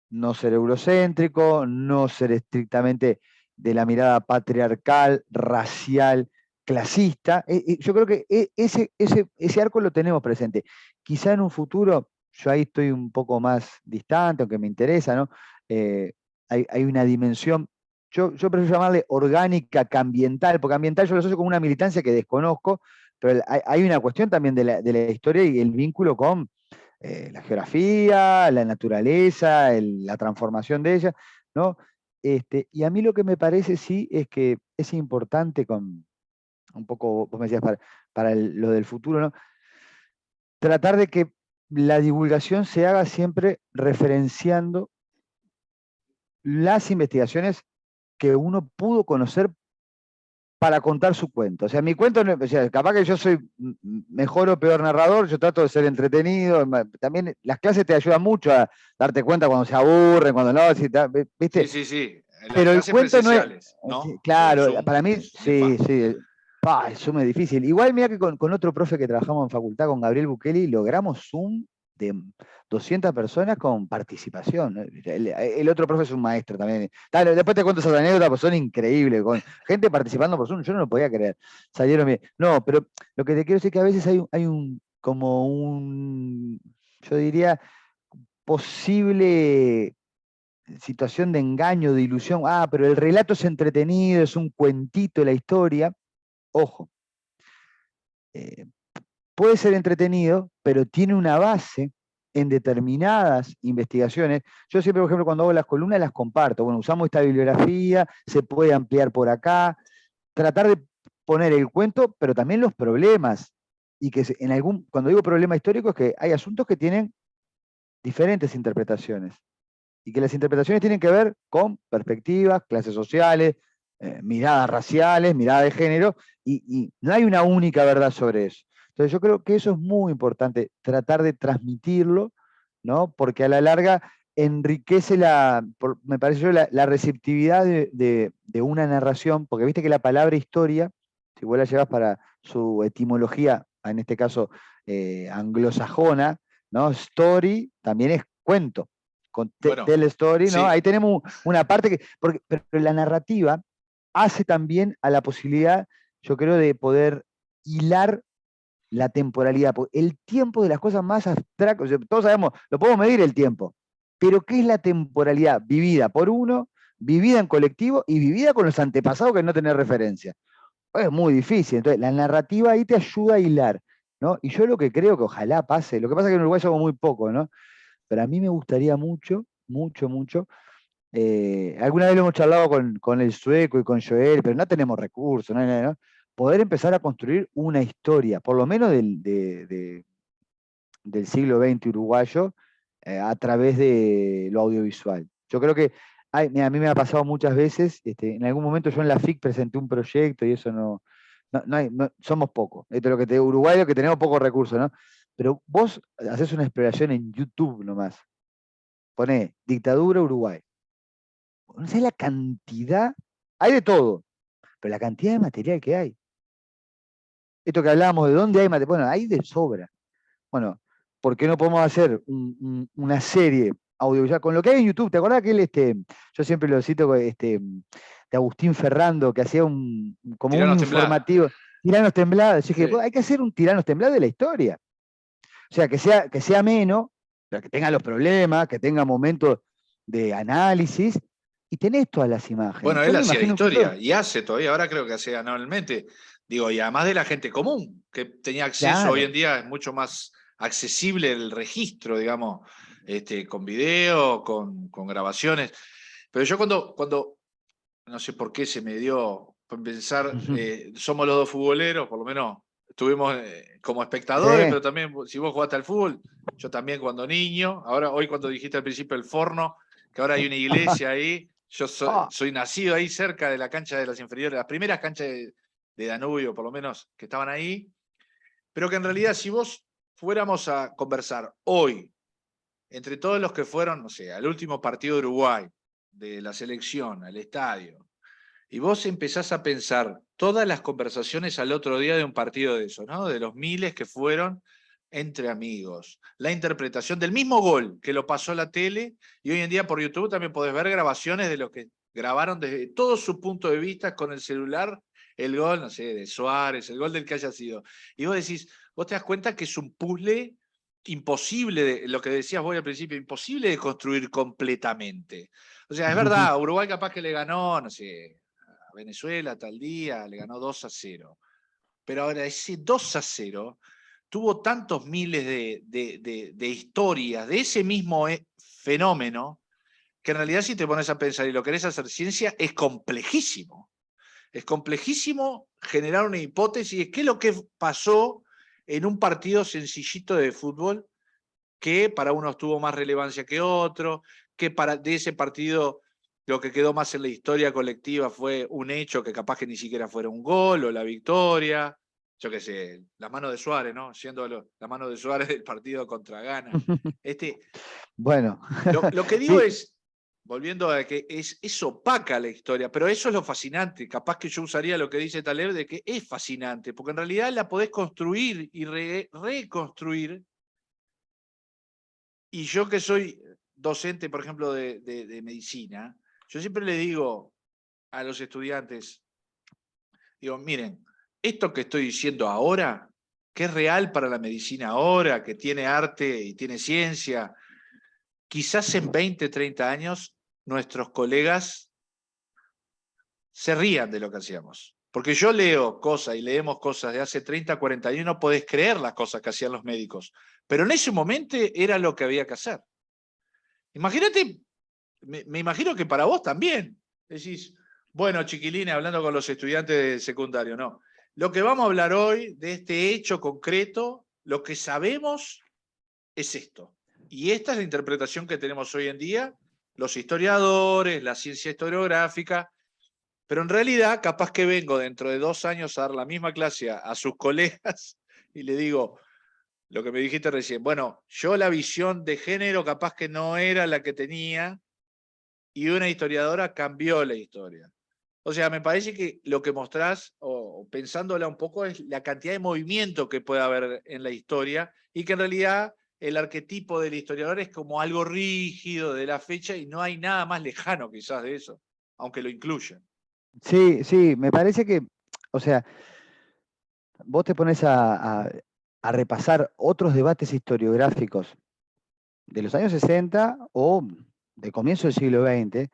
no ser eurocéntrico, no ser estrictamente de la mirada patriarcal, racial, clasista. Yo creo que ese arco lo tenemos presente. Quizá en un futuro, yo ahí estoy un poco más distante, aunque me interesa, ¿no? Hay una dimensión, yo prefiero llamarle orgánica que ambiental, porque ambiental yo lo asocio con una militancia que desconozco, pero hay una cuestión también de la historia y el vínculo con la geografía, la naturaleza, la transformación de ella, ¿no? Y a mí lo que me parece sí es que es importante con, un poco, vos me decías, para lo del futuro, ¿no? Tratar de que la divulgación se haga siempre referenciando las investigaciones que uno pudo conocer para contar su cuento. O sea, mi cuento, o sea, capaz que yo soy mejor o peor narrador, yo trato de ser entretenido. También las clases te ayudan mucho a darte cuenta cuando se aburren, cuando no, ¿viste? Sí, sí, sí. En las Pero el clases cuento no es, presenciales, ¿no? Porque el claro, Zoom para mí, es sí, nefasto. sí. El Zoom es difícil. Igual mira que con otro profe que trabajamos en facultad, con Gabriel Bukeli, logramos Zoom de 200 personas con participación, ¿no? El otro profe es un maestro también. Dale, después te cuento esas anécdotas, pues son increíbles, con gente participando por Zoom, yo no lo podía creer. Salieron bien. No, pero lo que te quiero decir es que a veces hay como un, yo diría, posible situación de engaño, de ilusión. Ah, pero el relato es entretenido, es un cuentito la historia. Ojo, eh, puede ser entretenido, pero tiene una base en determinadas investigaciones. Yo siempre, por ejemplo, cuando hago las columnas las comparto. Bueno, usamos esta bibliografía, se puede ampliar por acá, tratar de poner el cuento, pero también los problemas. Y que en algún, cuando digo problema histórico, es que hay asuntos que tienen diferentes interpretaciones. Y que las interpretaciones tienen que ver con perspectivas, clases sociales, miradas raciales, miradas de género, y no hay una única verdad sobre eso. Entonces yo creo que eso es muy importante, tratar de transmitirlo, ¿no? Porque a la larga enriquece me parece yo, la receptividad de una narración, porque viste que la palabra historia, si vos la llevas para su etimología, en este caso anglosajona, ¿no? Story también es cuento con Bueno, Tell Story, ¿no? sí, Ahí tenemos una parte que, pero la narrativa hace también a la posibilidad, yo creo, de poder hilar la temporalidad. Porque el tiempo de las cosas más abstractas, o sea, todos sabemos, lo podemos medir el tiempo, pero ¿qué es la temporalidad? Vivida por uno, vivida en colectivo y vivida con los antepasados que no tener referencia. Es muy difícil, entonces la narrativa ahí te ayuda a hilar, ¿no? Y yo lo que creo que ojalá pase, lo que pasa es que en Uruguay somos muy pocos, ¿no? Pero a mí me gustaría mucho, mucho, mucho. Alguna vez lo hemos charlado con el sueco y con Joel, pero no tenemos recursos, ¿no? Poder empezar a construir una historia, por lo menos del siglo XX uruguayo, a través de lo audiovisual. Yo creo que a mí me ha pasado muchas veces, en algún momento yo en la FIC presenté un proyecto y eso somos pocos. Esto es lo que te digo, uruguayos que tenemos pocos recursos, ¿no? Pero vos haces una exploración en YouTube nomás. Poné dictadura Uruguay. No sé la cantidad, hay de todo, pero la cantidad de material que hay. Esto que hablábamos de dónde hay material, bueno, hay de sobra. Bueno, ¿por qué no podemos hacer una serie audiovisual con lo que hay en YouTube? ¿Te acordás que yo siempre lo cito, de Agustín Ferrando, que hacía como un tiranos temblar. informativo, Tiranos Temblados? Yo dije, Sí. hay que hacer un Tiranos Temblados de la historia. O sea, que sea ameno, pero que tenga los problemas, que tenga momentos de análisis, y tenés todas las imágenes. Bueno, Yo él me hacía imagino incluso, historia y hace todavía, ahora creo que hace anualmente. Digo, y además de la gente común, que tenía acceso, hoy claro. en día es mucho más accesible el registro, digamos, con video, con grabaciones. Pero yo cuando, no sé por qué se me dio pensar, somos los dos futboleros, por lo menos estuvimos como espectadores, Sí. pero también si vos jugaste al fútbol, yo también cuando niño, ahora hoy cuando dijiste al principio el Forno, que ahora hay una iglesia ahí, yo Ah, soy nacido ahí cerca de la cancha de las inferiores, las primeras canchas de Danubio, por lo menos, que estaban ahí, pero que en realidad si vos fuéramos a conversar hoy, entre todos los que fueron, no sé, al último partido de Uruguay, de la selección, al estadio, y vos empezás a pensar todas las conversaciones al otro día de un partido de eso, ¿no? De los miles que fueron entre amigos. La interpretación del mismo gol que lo pasó la tele, y hoy en día por YouTube también podés ver grabaciones de los que grabaron desde todo su punto de vista con el celular el gol, no sé, de Suárez, el gol del que haya sido. Y vos decís, vos te das cuenta que es un puzzle imposible, lo que decías vos al principio, imposible de construir completamente. O sea, es verdad, Uruguay capaz que le ganó, no sé, a Venezuela tal día, le ganó 2-0. Pero ahora ese 2-0 tuvo tantos miles de historias de ese mismo fenómeno que en realidad si te pones a pensar y lo querés hacer ciencia, es complejísimo. Es complejísimo generar una hipótesis. ¿Qué es lo que pasó en un partido sencillito de fútbol que para unos tuvo más relevancia que otro, que de ese partido lo que quedó más en la historia colectiva fue un hecho que capaz que ni siquiera fuera un gol o la victoria? Yo qué sé, la mano de Suárez, ¿no? Siendo la mano de Suárez del partido contra Ghana. Bueno, Lo que digo sí, es, volviendo a que es opaca la historia, pero eso es lo fascinante. Capaz que yo usaría lo que dice Taleb de que es fascinante, porque en realidad la podés construir y reconstruir. Y yo que soy docente, por ejemplo, de medicina, yo siempre le digo a los estudiantes, digo, miren, esto que estoy diciendo ahora, que es real para la medicina ahora, que tiene arte y tiene ciencia, quizás en 20, 30 años nuestros colegas se rían de lo que hacíamos. Porque yo leo cosas y leemos cosas de hace 30, 40 años y no podés creer las cosas que hacían los médicos. Pero en ese momento era lo que había que hacer. Imagínate, me imagino que para vos también. Decís, bueno, chiquilines, hablando con los estudiantes de secundario, no. Lo que vamos a hablar hoy de este hecho concreto, lo que sabemos es esto. Y esta es la interpretación que tenemos hoy en día, los historiadores, la ciencia historiográfica, pero en realidad capaz que vengo dentro de 2 años a dar la misma clase a sus colegas y le digo, lo que me dijiste recién, bueno, yo la visión de género capaz que no era la que tenía y una historiadora cambió la historia. O sea, me parece que lo que mostrás, o pensándola un poco, es la cantidad de movimiento que puede haber en la historia y que en realidad el arquetipo del historiador es como algo rígido de la fecha y no hay nada más lejano quizás de eso, aunque lo incluyan. sí, sí, me parece que, o sea, vos te pones a repasar otros debates historiográficos de los años 60 o de comienzo del siglo XX,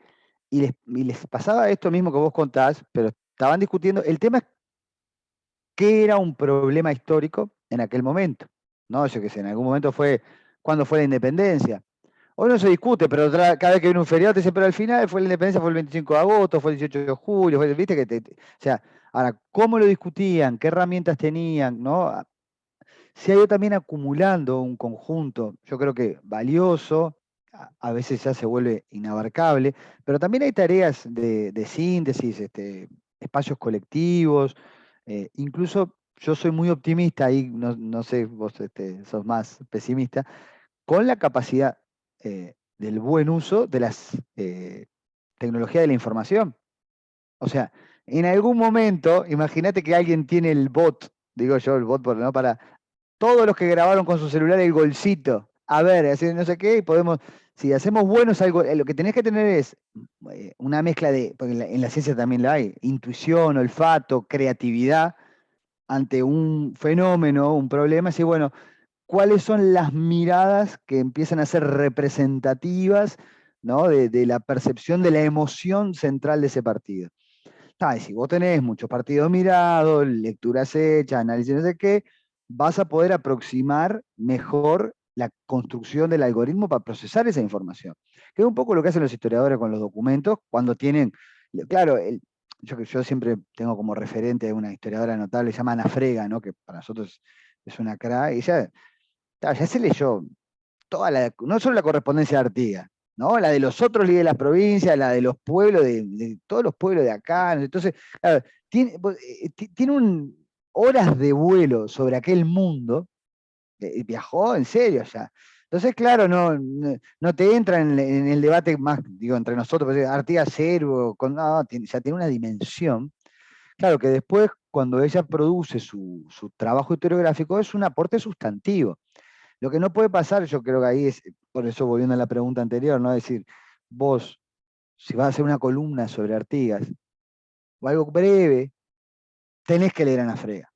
y les pasaba esto mismo que vos contás, pero estaban discutiendo, el tema es qué era un problema histórico en aquel momento, ¿no? Yo que sé, en algún momento fue, ¿cuándo fue la independencia? Hoy no se discute, pero cada vez que viene un feriado te dicen, pero al final fue la independencia, fue el 25 de agosto, fue el 18 de julio, viste que o sea, ahora, ¿cómo lo discutían? ¿Qué herramientas tenían? ¿No? Se ha ido también acumulando un conjunto, yo creo que valioso, a veces ya se vuelve inabarcable, pero también hay tareas de síntesis, espacios colectivos, incluso yo soy muy optimista, ahí no sé, vos sos más pesimista, con la capacidad del buen uso de las tecnologías de la información. O sea, en algún momento, imagínate que alguien tiene el bot, digo yo, el bot, ¿no? Para todos los que grabaron con su celular el golcito. A ver, así no sé qué, y podemos, si hacemos buenos algo, lo que tenés que tener es una mezcla de, porque en la ciencia también la hay, intuición, olfato, creatividad ante un fenómeno, un problema, así bueno, ¿cuáles son las miradas que empiezan a ser representativas, ¿no? de la percepción de la emoción central de ese partido? Y si vos tenés muchos partidos mirados, lecturas hechas, análisis no sé qué, vas a poder aproximar mejor la construcción del algoritmo para procesar esa información. Que es un poco lo que hacen los historiadores con los documentos cuando tienen, claro, yo siempre tengo como referente a una historiadora notable, se llama Ana Frega, ¿no? Que para nosotros es una cra, y ya se leyó no solo la correspondencia de Artigas, ¿no? La de los otros líderes de las provincias, la de los pueblos, de todos los pueblos de acá. Entonces, claro, tiene horas de vuelo sobre aquel mundo, viajó en serio allá. Entonces, claro, no te entra en el debate más, digo, entre nosotros, pues, Artigas cero, ya tiene una dimensión. Claro que después, cuando ella produce su trabajo historiográfico, es un aporte sustantivo. Lo que no puede pasar, yo creo que ahí es, por eso volviendo a la pregunta anterior, ¿no? Es decir, vos, si vas a hacer una columna sobre Artigas, o algo breve, tenés que leer a Ana Frega.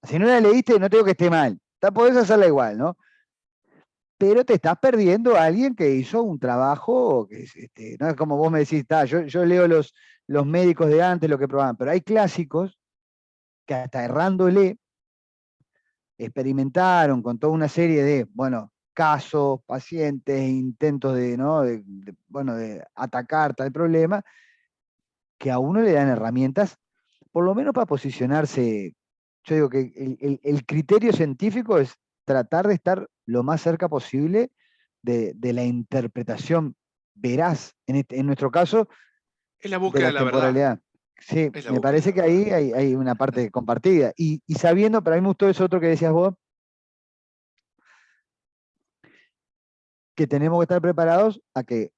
Si no la leíste, no tengo que esté mal. Podés hacerla igual, ¿no? Pero te estás perdiendo a alguien que hizo un trabajo, que no es como vos me decís, yo leo los médicos de antes, lo que probaban, pero hay clásicos que hasta errándole experimentaron con toda una serie de, bueno, casos, pacientes, intentos de, ¿no? Bueno, de atacar tal problema, que a uno le dan herramientas, por lo menos para posicionarse. Yo digo que el criterio científico es tratar de estar lo más cerca posible de la interpretación veraz, en nuestro caso, Es la de búsqueda la de la verdad. temporalidad. Sí, Es la me búsqueda de parece la que verdad. ahí hay una parte compartida. Y sabiendo, pero a mí me gustó eso otro que decías vos, que tenemos que estar preparados a que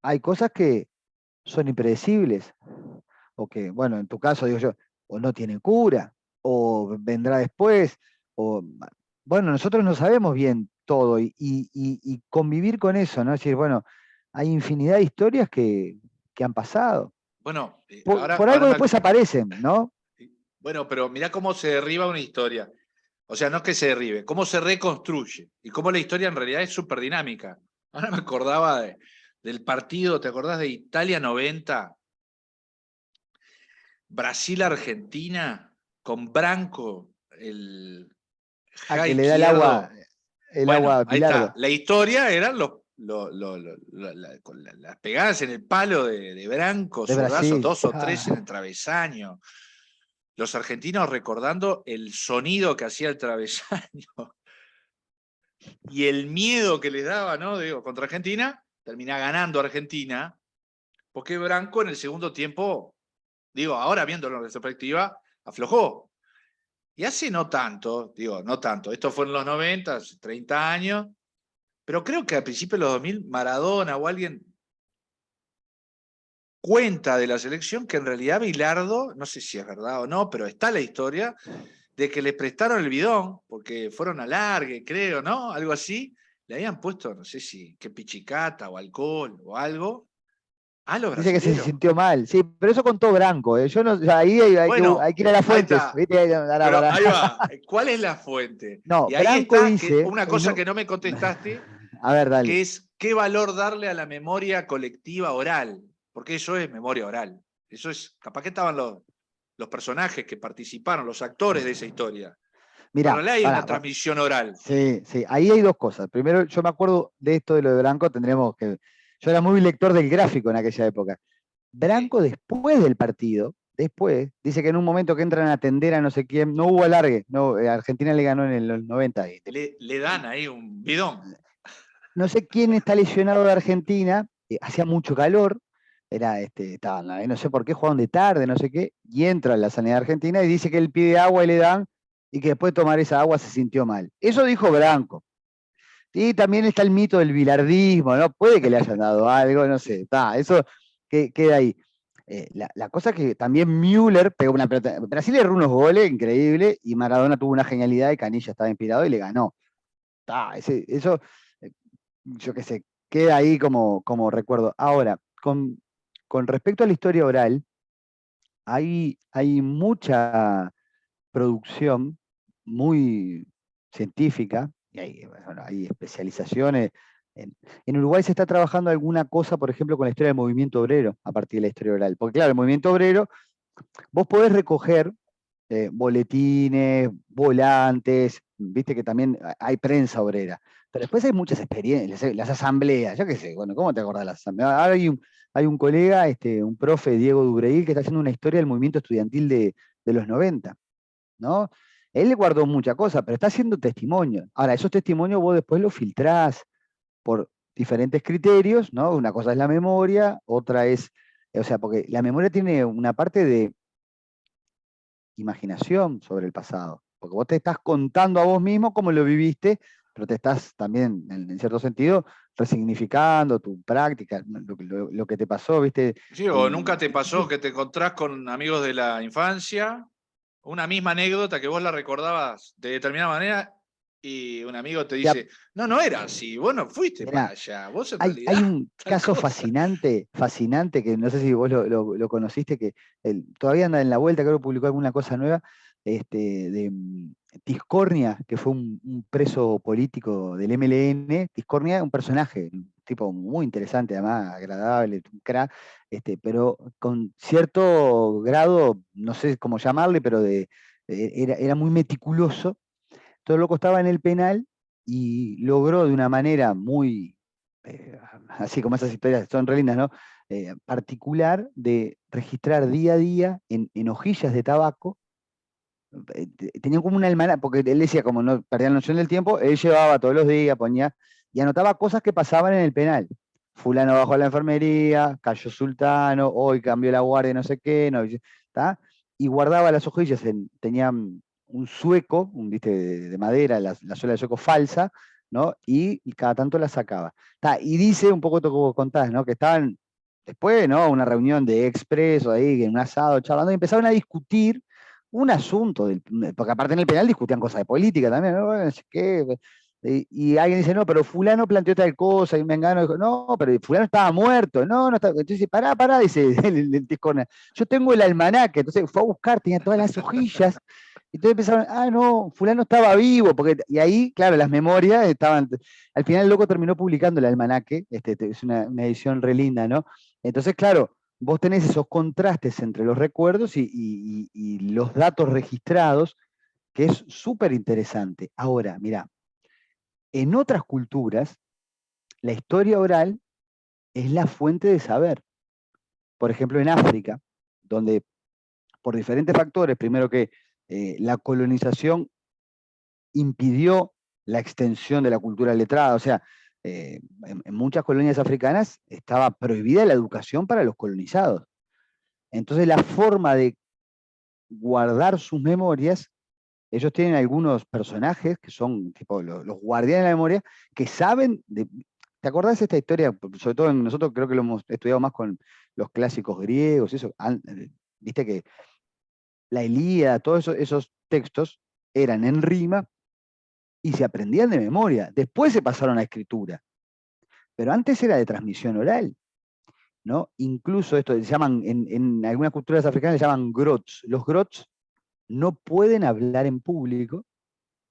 hay cosas que son impredecibles, o que, bueno, en tu caso, digo yo, o no tienen cura, o vendrá después, o, bueno, nosotros no sabemos bien todo, y convivir con eso, ¿no? Es decir, bueno, hay infinidad de historias que han pasado. Bueno, Por algo después aparecen, ¿no? bueno, pero mirá cómo se derriba una historia. O sea, no es que se derribe, cómo se reconstruye y cómo la historia en realidad es súper dinámica. Ahora me acordaba del partido, ¿te acordás de Italia 90? Brasil-Argentina, con Branco, el A ja que le da el izquierdo. agua Bueno, a ahí Bilardo. está. La historia eran las pegadas en el palo de Branco, De zurdazos, Brasil. 2 o 3 en el travesaño. Los argentinos recordando el sonido que hacía el travesaño y el miedo que les daba, ¿no? Digo, contra Argentina, termina ganando Argentina, porque Branco en el segundo tiempo, digo, ahora viéndolo en retrospectiva, aflojó. Y hace no tanto, digo, no tanto, esto fue en los 90, hace 30 años, pero creo que a principios de los 2000, Maradona o alguien cuenta de la selección que en realidad Bilardo, no sé si es verdad o no, pero está la historia, de que le prestaron el bidón, porque fueron a largue, creo, ¿no? Algo así. Le habían puesto, no sé si, qué pichicata o alcohol o algo, a los Dice que se brasileros. sintió mal. Sí, pero eso contó Branco. Yo no, o sea, ahí hay Bueno, que ir a las ahí fuentes. está. ¿Viste? Pero ahí va. ¿Cuál es la fuente? No, Y ahí Branco está que dice, una cosa que no me contestaste, a ver, dale. que es qué valor darle a la memoria colectiva oral, porque eso es memoria oral. Eso es, capaz que estaban los personajes que participaron, los actores de esa historia. Pero Mirá, no hay una pará, transmisión oral. sí, sí, ahí hay dos cosas. Primero, yo me acuerdo de esto de lo de Branco, tendríamos que. Yo era muy lector del gráfico en aquella época. Sí. Branco, después del partido, después, dice que en un momento que entran a atender a no sé quién, no hubo alargue, no, Argentina le ganó en los 90. Le dan ahí un bidón. No sé quién está lesionado de Argentina, hacía mucho calor, estaban ahí, no sé por qué, jugaban de tarde, no sé qué, y entra a la sanidad argentina y dice que él pide agua y le dan, y que después de tomar esa agua se sintió mal. Eso dijo Branco. Y también está el mito del bilardismo, ¿no? Puede que le hayan dado algo, no sé, eso queda ahí. La cosa que también Müller pegó una pelota. Brasil erró unos goles increíbles y Maradona tuvo una genialidad y Canilla estaba inspirado y le ganó. Eso, eh, yo qué sé, queda ahí como recuerdo. Ahora, con respecto a la historia oral, hay mucha producción muy científica, y bueno, hay especializaciones. En Uruguay se está trabajando alguna cosa, por ejemplo, con la historia del movimiento obrero, a partir de la historia oral. Porque claro, el movimiento obrero, vos podés recoger boletines, volantes, viste que también hay prensa obrera, pero después hay muchas experiencias, las asambleas, yo qué sé, bueno, ¿cómo te acordás de las asambleas? Ahora hay un colega, un profe, Diego Dubreil, que está haciendo una historia del movimiento estudiantil de los 90, ¿no? Él le guardó mucha cosa, pero está haciendo testimonio. Ahora, esos testimonios vos después los filtrás por diferentes criterios, ¿no? Una cosa es la memoria, otra es, o sea, porque la memoria tiene una parte de imaginación sobre el pasado, porque vos te estás contando a vos mismo cómo lo viviste, pero te estás también, en cierto sentido, resignificando tu práctica, lo que te pasó, ¿viste? Sí, o nunca te pasó que te encontrás con amigos de la infancia, una misma anécdota que vos la recordabas de determinada manera y un amigo te Ya, dice, no, no era así, vos no fuiste para mirá, allá, vos en hay realidad un tal caso cosa. fascinante, que no sé si vos lo conociste, que todavía anda en la vuelta, creo que publicó alguna cosa nueva, de Tiscornia, que fue un preso político del MLN. Tiscornia, un personaje, un tipo muy interesante, además agradable, un crack, pero con cierto grado, no sé cómo llamarle, pero era muy meticuloso. Todo lo que estaba en el penal y logró de una manera muy, así como esas historias son re lindas, ¿no? Particular, de registrar día a día en hojillas de tabaco. Tenían como un almanaque, porque él decía, como no perdía la noción del tiempo, él llevaba todos los días, ponía, y anotaba cosas que pasaban en el penal. Fulano bajó a la enfermería, cayó Sultano, hoy cambió la guardia, no sé qué, no, ¿tá? Y guardaba las hojillas, tenía un sueco, ¿viste? De madera, la suela de sueco falsa, ¿no? Y cada tanto la sacaba. ¿Tá? Y dice un poco como contás, ¿no? Que estaban después, ¿no? Una reunión de expreso ahí, en un asado, charlando, y empezaron a discutir un asunto, porque aparte en el penal discutían cosas de política también, ¿no? Bueno, no sé qué, y alguien dice, no, pero fulano planteó tal cosa, y Mengano dijo, no, pero fulano estaba muerto, no, no estaba. Entonces dice, pará, dice el Tiscornia, yo tengo el almanaque, entonces fue a buscar, tenía todas las hojillas, y entonces empezaron, no, fulano estaba vivo, y ahí, claro, las memorias estaban, al final el loco terminó publicando el almanaque, es una edición re linda, ¿no? Entonces, claro, vos tenés esos contrastes entre los recuerdos y los datos registrados, que es súper interesante. Ahora, mira, en otras culturas, la historia oral es la fuente de saber. Por ejemplo, en África, donde por diferentes factores, primero que la colonización impidió la extensión de la cultura letrada, o sea, en muchas colonias africanas estaba prohibida la educación para los colonizados. Entonces la forma de guardar sus memorias, ellos tienen algunos personajes que son tipo los guardianes de la memoria, que saben de. ¿Te acordás de esta historia? Sobre todo nosotros creo que lo hemos estudiado más con los clásicos griegos, eso. Viste que la Ilíada, todos esos textos eran en rima y se aprendían de memoria. Después se pasaron a escritura, pero antes era de transmisión oral, ¿no? Incluso esto se llaman, en algunas culturas africanas se llaman grots. Los grots no pueden hablar en público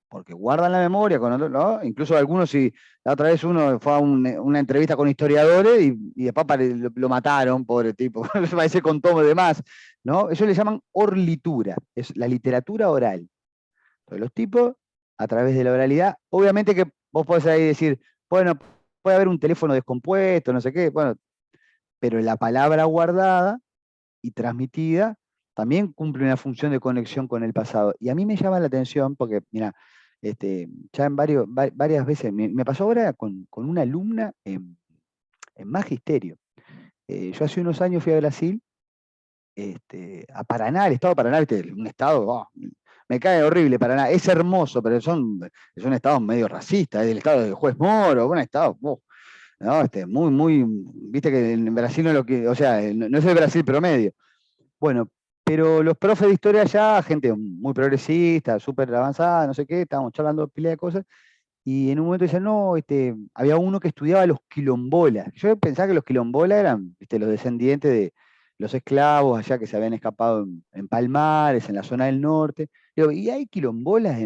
porque guardan la memoria con otros, ¿no? Incluso algunos, si la otra vez uno fue a una entrevista con historiadores y después lo mataron, pobre tipo, parece con todo de más, ¿no? Eso le llaman orlitura, es la literatura oral. Entonces los tipos, a través de la oralidad, obviamente que vos podés ahí decir, bueno, puede haber un teléfono descompuesto, no sé qué, bueno, pero la palabra guardada y transmitida también cumple una función de conexión con el pasado. Y a mí me llama la atención porque, mira, ya en varias veces, me pasó ahora con una alumna en magisterio. Yo hace unos años fui a Brasil, a Paraná, el estado de Paraná, ¿viste? Un estado, me cae horrible Paraná, es hermoso, pero es un estado medio racista, es el estado del juez Moro, un estado, ¿no? Muy, viste que en Brasil no es lo que, o sea, no es el Brasil promedio. Bueno, pero los profes de historia allá, gente muy progresista, súper avanzada, no sé qué, estábamos charlando pila de cosas, y en un momento dicen, no, había uno que estudiaba los quilombolas. Yo pensaba que los quilombolas eran, los descendientes de los esclavos allá que se habían escapado en Palmares, en la zona del norte. Digo, ¿y hay quilombolas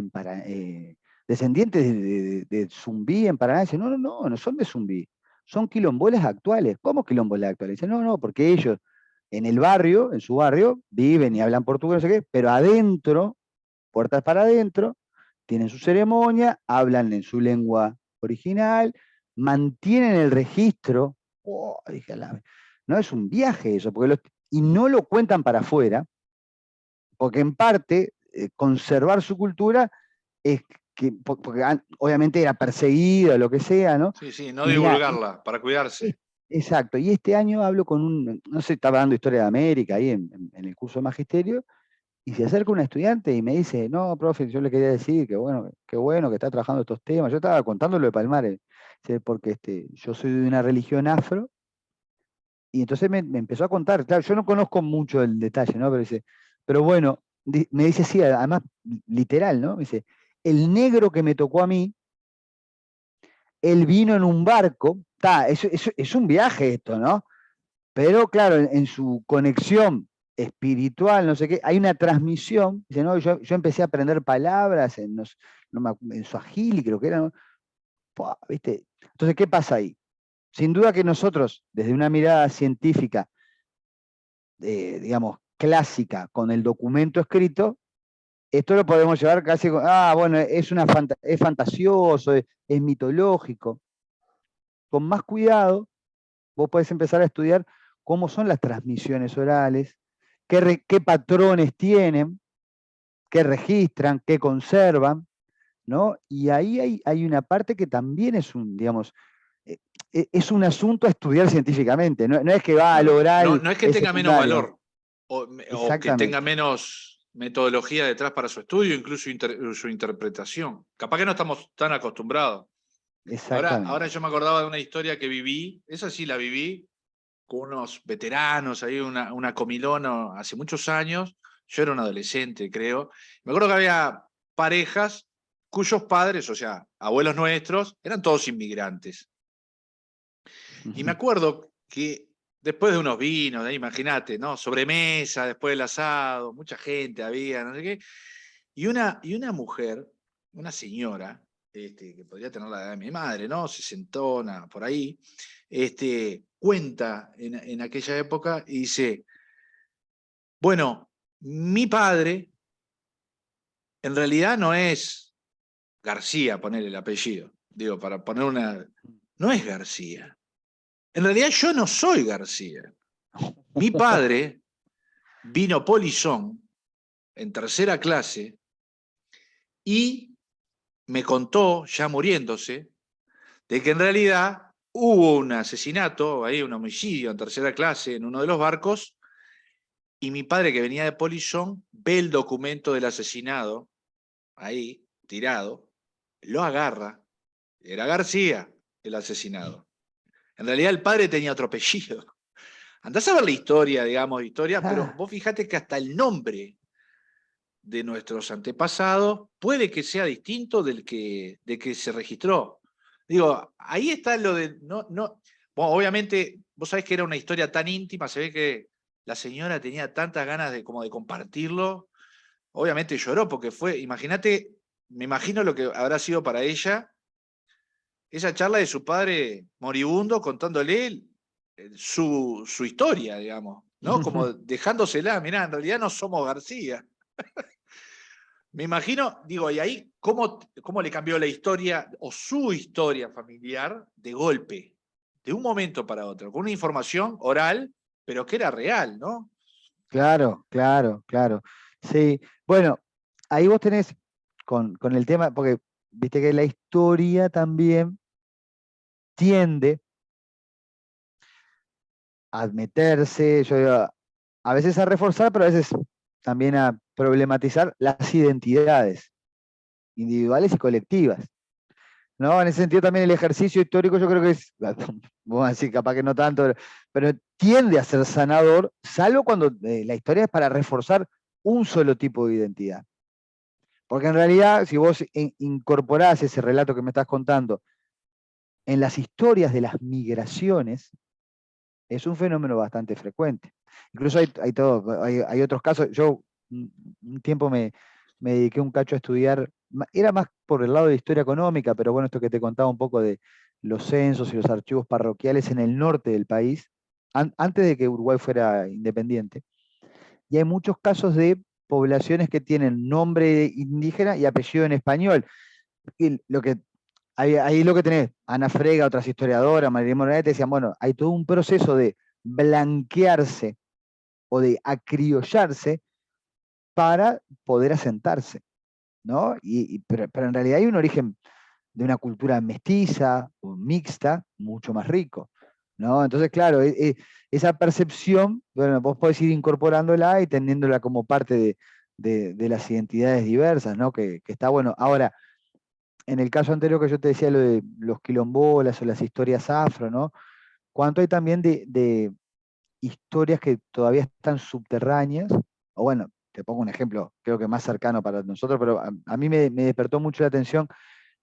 descendientes de Zumbí en Paraná? Dice, no son de Zumbí, son quilombolas actuales. ¿Cómo quilombolas actuales? Dice, no, porque ellos en el barrio, en su barrio, viven y hablan portugués, no sé qué, pero adentro, puertas para adentro, tienen su ceremonia, hablan en su lengua original, mantienen el registro. Oh, dije, no es un viaje eso, y no lo cuentan para afuera, porque en parte conservar su cultura es que, porque obviamente era perseguido, lo que sea, ¿no? Sí, no Y mirá, divulgarla, para cuidarse. exacto, y este año hablo con no sé, estaba dando Historia de América ahí en el curso de Magisterio, y se acerca un estudiante y me dice, no, profe, yo le quería decir que bueno, qué bueno que está trabajando estos temas. Yo estaba contándolo de Palmares, porque yo soy de una religión afro, y entonces me empezó a contar, claro, yo no conozco mucho el detalle, ¿no? Pero bueno, me dice sí, además literal, ¿no? Me dice, el negro que me tocó a mí, él vino en un barco, es un viaje esto, ¿no? Pero claro, en su conexión espiritual, no sé qué, hay una transmisión. Dice, no, yo empecé a aprender palabras en suajili, creo que era, ¿no? Pua, ¿viste? Entonces, ¿qué pasa ahí? Sin duda que nosotros, desde una mirada científica, digamos, clásica, con el documento escrito, esto lo podemos llevar casi, bueno, es fantasioso, es mitológico. Con más cuidado, vos podés empezar a estudiar cómo son las transmisiones orales, qué patrones tienen, qué registran, qué conservan, ¿no? Y ahí hay una parte que también es digamos, es un asunto a estudiar científicamente, no es que va al Claro. No, oral, no es que es tenga menos secundario. valor o que tenga Exactamente, menos metodología detrás para su estudio, incluso su interpretación. Capaz que no estamos tan acostumbrados. Ahora exactamente. yo me acordaba de una historia que viví, esa sí la viví, con unos veteranos, ahí una comilona hace muchos años. Yo era un adolescente, creo. Me acuerdo que había parejas cuyos padres, o sea, abuelos nuestros, eran todos inmigrantes. Y me acuerdo que después de unos vinos, imagínate, ¿no? Sobremesa, después del asado, mucha gente había, no sé qué. Y una mujer, una señora, que podría tener la edad de mi madre, ¿no? Sesentona, por ahí, cuenta en aquella época y dice, bueno, mi padre en realidad no es García, poner el apellido, digo, para poner una... No es García. En realidad yo no soy García. Mi padre vino polizón en tercera clase y me contó, ya muriéndose, de que en realidad hubo un asesinato, ahí un homicidio en tercera clase en uno de los barcos, y mi padre, que venía de polizón, ve el documento del asesinado, ahí, tirado, lo agarra. Era García el asesinado. En realidad el padre tenía otro apellido. Andás a ver la historia, digamos, pero Ah, vos fijate que hasta el nombre de nuestros antepasados puede que sea distinto de que se registró. Digo, ahí está lo de. No, no, bueno, obviamente, vos sabés que era una historia tan íntima, se ve que la señora tenía tantas ganas como de compartirlo. Obviamente lloró porque imagínate, me imagino lo que habrá sido para ella esa charla de su padre moribundo contándole su historia, digamos, ¿no? Como dejándosela, mirá, en realidad no somos García. Me imagino, digo, y ahí, ¿cómo le cambió la historia o su historia familiar de golpe, de un momento para otro, con una información oral, pero que era real, ¿no? claro, claro, claro. Sí, bueno, ahí vos tenés con el tema, porque viste que la historia también tiende a meterse, yo digo, a veces a reforzar, pero a veces también a problematizar las identidades individuales y colectivas. ¿No? En ese sentido también el ejercicio histórico yo creo que es, vamos a decir, capaz que no tanto, pero tiende a ser sanador, salvo cuando la historia es para reforzar un solo tipo de identidad. Porque en realidad, si vos incorporás ese relato que me estás contando en las historias de las migraciones, es un fenómeno bastante frecuente. Incluso hay otros casos. Yo un tiempo me dediqué un cacho a estudiar, era más por el lado de historia económica, pero bueno, esto que te contaba un poco de los censos y los archivos parroquiales en el norte del país, antes de que Uruguay fuera independiente. Y hay muchos casos de poblaciones que tienen nombre indígena y apellido en español. Y ahí lo que tenés, Ana Frega, otras historiadoras, María Morales, te decían, bueno, hay todo un proceso de blanquearse o de acriollarse para poder asentarse, ¿no? Pero en realidad hay un origen de una cultura mestiza o mixta mucho más rico, ¿no? Entonces, claro, esa percepción, bueno, vos podés ir incorporándola y teniéndola como parte de las identidades diversas, ¿no? Que está bueno. Ahora, en el caso anterior que yo te decía, lo de los quilombolas o las historias afro, ¿no? ¿Cuánto hay también de historias que todavía están subterráneas? O bueno, te pongo un ejemplo, creo que más cercano para nosotros, pero a mí me despertó mucho la atención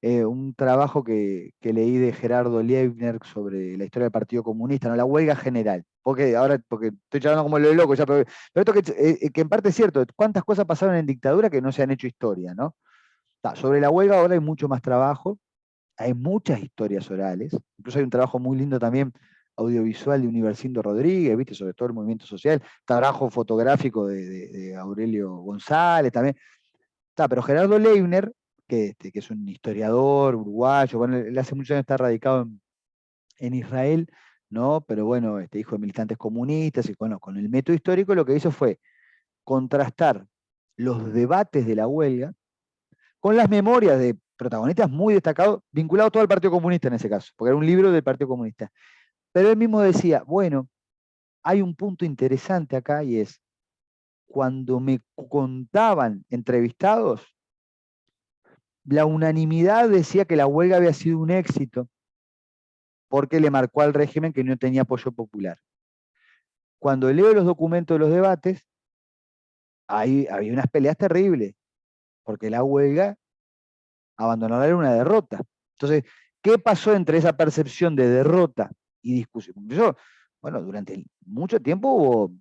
un trabajo que leí de Gerardo Liebner sobre la historia del Partido Comunista, ¿no? La huelga general. Porque estoy charlando como lo de loco ya, pero esto que en parte es cierto, cuántas cosas pasaron en dictadura que no se han hecho historia, ¿no? Sobre la huelga ahora hay mucho más trabajo, hay muchas historias orales, incluso hay un trabajo muy lindo también audiovisual de Universindo Rodríguez, ¿viste? Sobre todo el movimiento social, trabajo fotográfico de Aurelio González también. Pero Gerardo Leibner, que es un historiador uruguayo, bueno, él hace muchos años está radicado en Israel, ¿no? Pero bueno, hijo de militantes comunistas, y bueno, con el método histórico lo que hizo fue contrastar los debates de la huelga con las memorias de protagonistas muy destacados, vinculados todo al Partido Comunista en ese caso, porque era un libro del Partido Comunista. Pero él mismo decía, bueno, hay un punto interesante acá y es, cuando me contaban entrevistados, la unanimidad decía que la huelga había sido un éxito porque le marcó al régimen que no tenía apoyo popular. Cuando leo los documentos de los debates, había unas peleas terribles, porque la huelga abandonar era una derrota. Entonces, ¿qué pasó entre esa percepción de derrota y discusión? Bueno, durante mucho tiempo hubo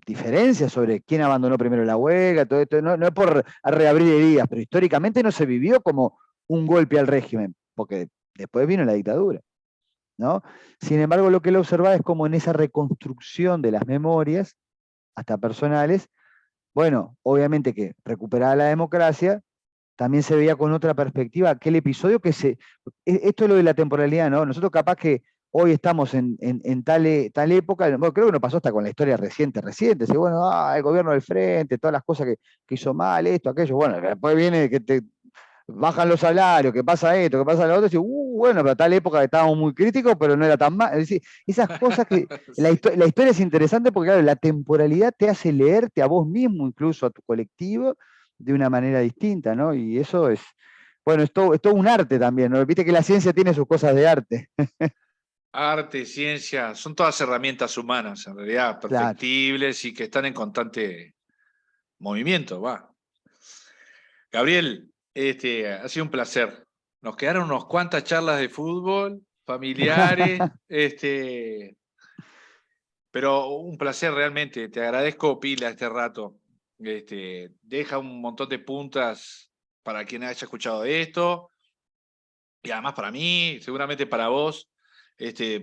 diferencias sobre quién abandonó primero la huelga, todo esto, no es por reabrir heridas, pero históricamente no se vivió como un golpe al régimen, porque después vino la dictadura, ¿no? Sin embargo, lo que él observaba es como en esa reconstrucción de las memorias, hasta personales, bueno, obviamente que recuperaba la democracia, también se veía con otra perspectiva aquel episodio esto es lo de la temporalidad, ¿no? Nosotros capaz que hoy estamos en tal época, bueno, creo que nos pasó hasta con la historia reciente, bueno, el gobierno del frente, todas las cosas que hizo mal, esto, aquello, bueno, después viene que te bajan los salarios, que pasa esto, que pasa lo otro, y bueno, pero tal época estábamos muy críticos, pero no era tan mal. Es decir, esas cosas que Sí. la historia es interesante porque, claro, la temporalidad te hace leerte a vos mismo, incluso a tu colectivo, de una manera distinta, ¿no? Y eso es, bueno, es todo un arte también, ¿no? Viste que la ciencia tiene sus cosas de arte. Arte, ciencia, son todas herramientas humanas, en realidad, Claro. perfectibles y que están en constante movimiento, va. Gabriel, ha sido un placer. Nos quedaron unas cuantas charlas de fútbol, familiares, pero un placer realmente. Te agradezco pila este rato. Deja un montón de puntas para quien haya escuchado esto, y además para mí, seguramente para vos,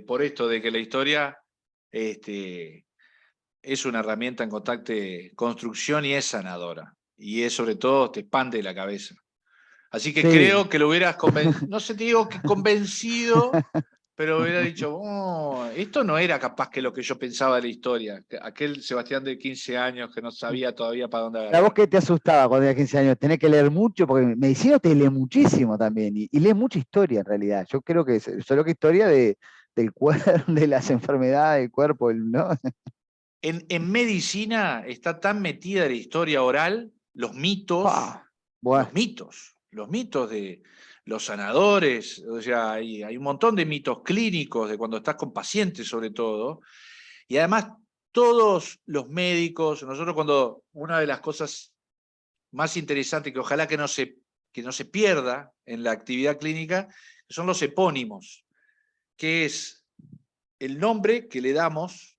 por esto de que la historia es una herramienta en constante construcción y es sanadora. Y es sobre todo, te expande la cabeza. Así que Sí. creo que lo hubieras convencido, no sé, te digo que convencido, pero hubiera dicho, esto no era capaz que lo que yo pensaba de la historia. Aquel Sebastián de 15 años que no sabía todavía para dónde ¿A vos agarrar. qué te asustaba cuando tenías 15 años? Tenés que leer mucho, porque medicina te lee muchísimo también, y lee mucha historia en realidad. Yo creo que solo que historia del cuerpo, de las enfermedades del cuerpo, ¿no? En medicina está tan metida la historia oral, los mitos, Bueno, los mitos de los sanadores, o sea, hay un montón de mitos clínicos de cuando estás con pacientes sobre todo, y además todos los médicos, nosotros cuando una de las cosas más interesantes que ojalá que no se pierda en la actividad clínica, son los epónimos, que es el nombre que le damos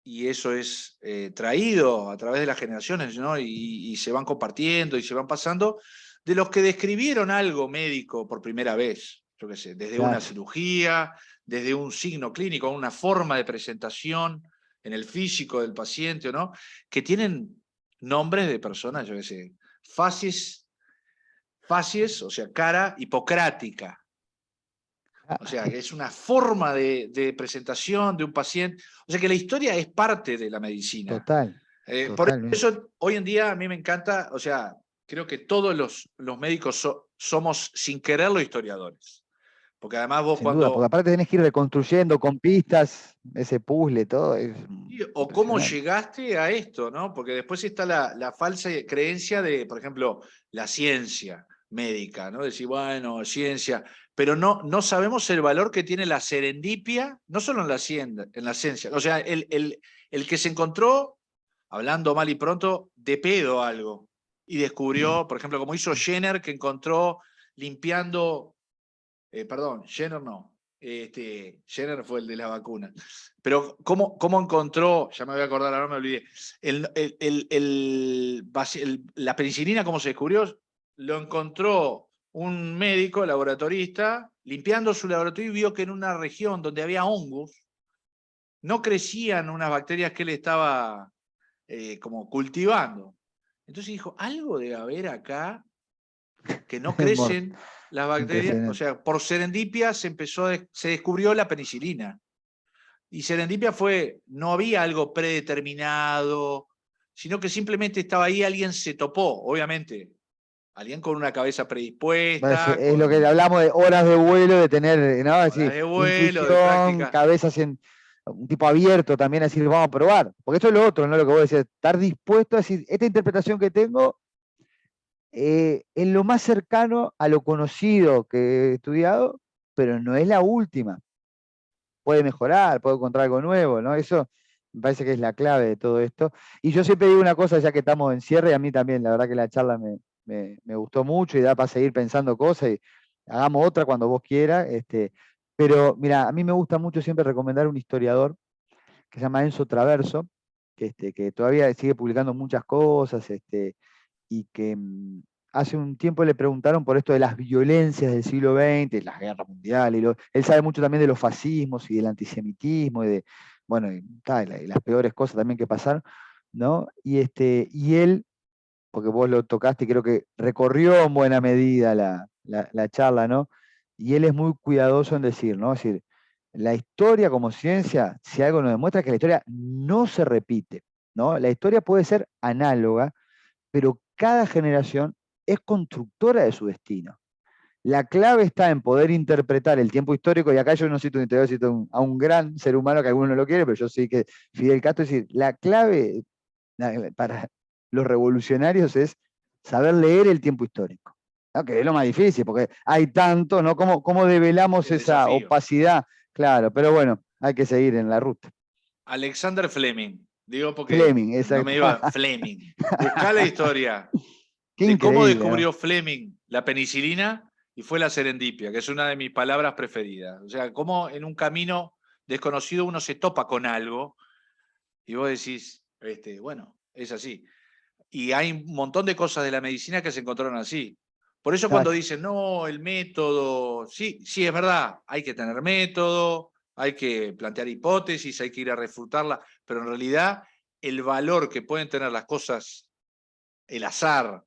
y eso es traído a través de las generaciones, ¿no? Y se van compartiendo y se van pasando, de los que describieron algo médico por primera vez, yo qué sé, desde una claro. cirugía, desde un signo clínico, una forma de presentación en el físico del paciente, ¿no? Que tienen nombres de personas, yo qué sé, facies, o sea, cara hipocrática, o sea, que es una forma de presentación de un paciente. O sea, que la historia es parte de la medicina. Total, Por totalmente. eso, hoy en día a mí me encanta, o sea, creo que todos los médicos somos, sin quererlo, historiadores. Porque además vos Sin duda, porque cuando... aparte tenés que ir reconstruyendo con pistas, ese puzzle, todo, es O cómo impresionante. llegaste a esto, ¿no? Porque después está la falsa creencia de, por ejemplo, la ciencia médica, ¿no? Decir, bueno, ciencia, pero no sabemos el valor que tiene la serendipia, no solo en la ciencia. O sea, el que se encontró, hablando mal y pronto, de pedo algo, y descubrió, por ejemplo, como hizo Jenner, que encontró limpiando, perdón, Jenner no, Jenner fue el de la vacuna. Pero ¿cómo encontró, ya me voy a acordar, ahora me olvidé, la penicilina, cómo se descubrió? Lo encontró un médico, laboratorista, limpiando su laboratorio y vio que en una región donde había hongos, no crecían unas bacterias que él estaba como cultivando. Entonces dijo, algo debe haber acá que no crecen las bacterias. O sea, por serendipia se descubrió la penicilina. Y serendipia no había algo predeterminado, sino que simplemente estaba ahí, alguien se topó, obviamente. Alguien con una cabeza predispuesta, Es lo que con hablamos de horas de vuelo, de tener, ¿no? Es horas decir, de vuelo, de intuición, práctica. cabeza un tipo abierto también a decir, vamos a probar. Porque eso es lo otro, ¿no? Lo que vos decías, estar dispuesto a decir, esta interpretación que tengo es lo más cercano a lo conocido que he estudiado, pero no es la última. Puede mejorar, puede encontrar algo nuevo, ¿no? Eso me parece que es la clave de todo esto. Y yo siempre digo una cosa, ya que estamos en cierre, y a mí también, la verdad que la charla me gustó mucho y da para seguir pensando cosas, y hagamos otra cuando vos quieras. Pero mira, a mí me gusta mucho siempre recomendar un historiador que se llama Enzo Traverso, que todavía sigue publicando muchas cosas, y que hace un tiempo le preguntaron por esto de las violencias del siglo XX, las guerras mundiales, él sabe mucho también de los fascismos y del antisemitismo, y de, bueno, y las peores cosas también que pasaron, ¿no? Y él, porque vos lo tocaste y creo que recorrió en buena medida la charla, ¿no? Y él es muy cuidadoso en decir, ¿no? Es decir, la historia como ciencia, si algo nos demuestra, es que la historia no se repite, ¿no? La historia puede ser análoga, pero cada generación es constructora de su destino. La clave está en poder interpretar el tiempo histórico, y acá yo no cito un historiador, cito a un gran ser humano que alguno no lo quiere, pero yo sé que Fidel Castro, es decir, la clave para los revolucionarios es saber leer el tiempo histórico, ¿no? Que es lo más difícil, porque hay tanto, ¿no? ¿Cómo develamos El esa desafío. opacidad? Claro, pero bueno, hay que seguir en la ruta. Alexander Fleming. Digo porque Fleming, no me exacto. iba Fleming. Buscá la historia Qué de cómo increíble, ¿no? descubrió Fleming la penicilina y fue la serendipia, que es una de mis palabras preferidas. O sea, cómo en un camino desconocido uno se topa con algo y vos decís, bueno, es así. Y hay un montón de cosas de la medicina que se encontraron así. Por eso cuando Exacto. dicen, no, el método, sí, sí, es verdad, hay que tener método, hay que plantear hipótesis, hay que ir a refutarla, pero en realidad el valor que pueden tener las cosas, el azar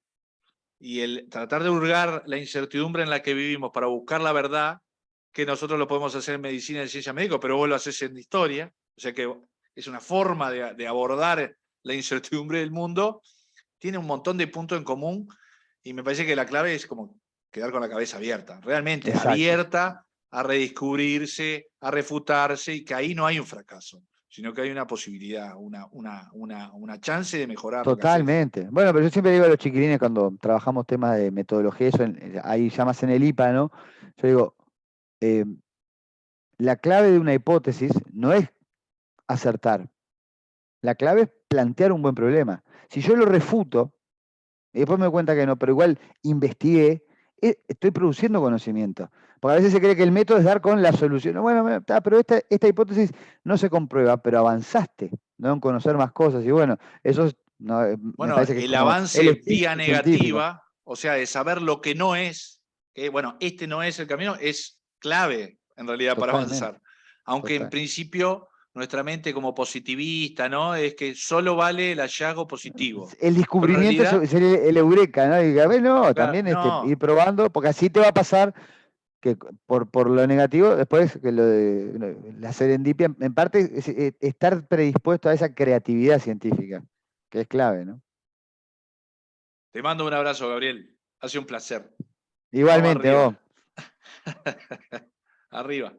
y el tratar de hurgar la incertidumbre en la que vivimos para buscar la verdad, que nosotros lo podemos hacer en medicina y en ciencia médica, pero vos lo haces en historia, o sea que es una forma de abordar la incertidumbre del mundo, tiene un montón de puntos en común y me parece que la clave es como quedar con la cabeza abierta, realmente Exacto. abierta a redescubrirse, a refutarse, y que ahí no hay un fracaso, sino que hay una posibilidad, una chance de mejorar lo que haces. Totalmente. Bueno, pero yo siempre digo a los chiquilines cuando trabajamos temas de metodología, eso ahí llamas en el IPA, ¿no? Yo digo, eh, la clave de una hipótesis no es acertar, la clave es plantear un buen problema. Si yo lo refuto y después me doy cuenta que no, pero igual investigué, estoy produciendo conocimiento. Porque a veces se cree que el método es dar con la solución. No, bueno, pero esta hipótesis no se comprueba, pero avanzaste, ¿no? En conocer más cosas. Y bueno, eso no, me Bueno, parece que es el como el avance vía espíritu científico. negativa, o sea, de saber lo que no es, que bueno, este no es el camino, es clave en realidad para Totalmente, avanzar. Aunque en total. principio nuestra mente como positivista, ¿no? Es que solo vale el hallazgo positivo. El Pero en descubrimiento realidad, sería el eureka, ¿no? Y a ver, no, también ir no. probando, porque así te va a pasar que por lo negativo, después que lo de la serendipia, en parte es estar predispuesto a esa creatividad científica, que es clave, ¿no? Te mando un abrazo, Gabriel. Ha sido un placer. Vamos Igualmente, vos. arriba. Arriba.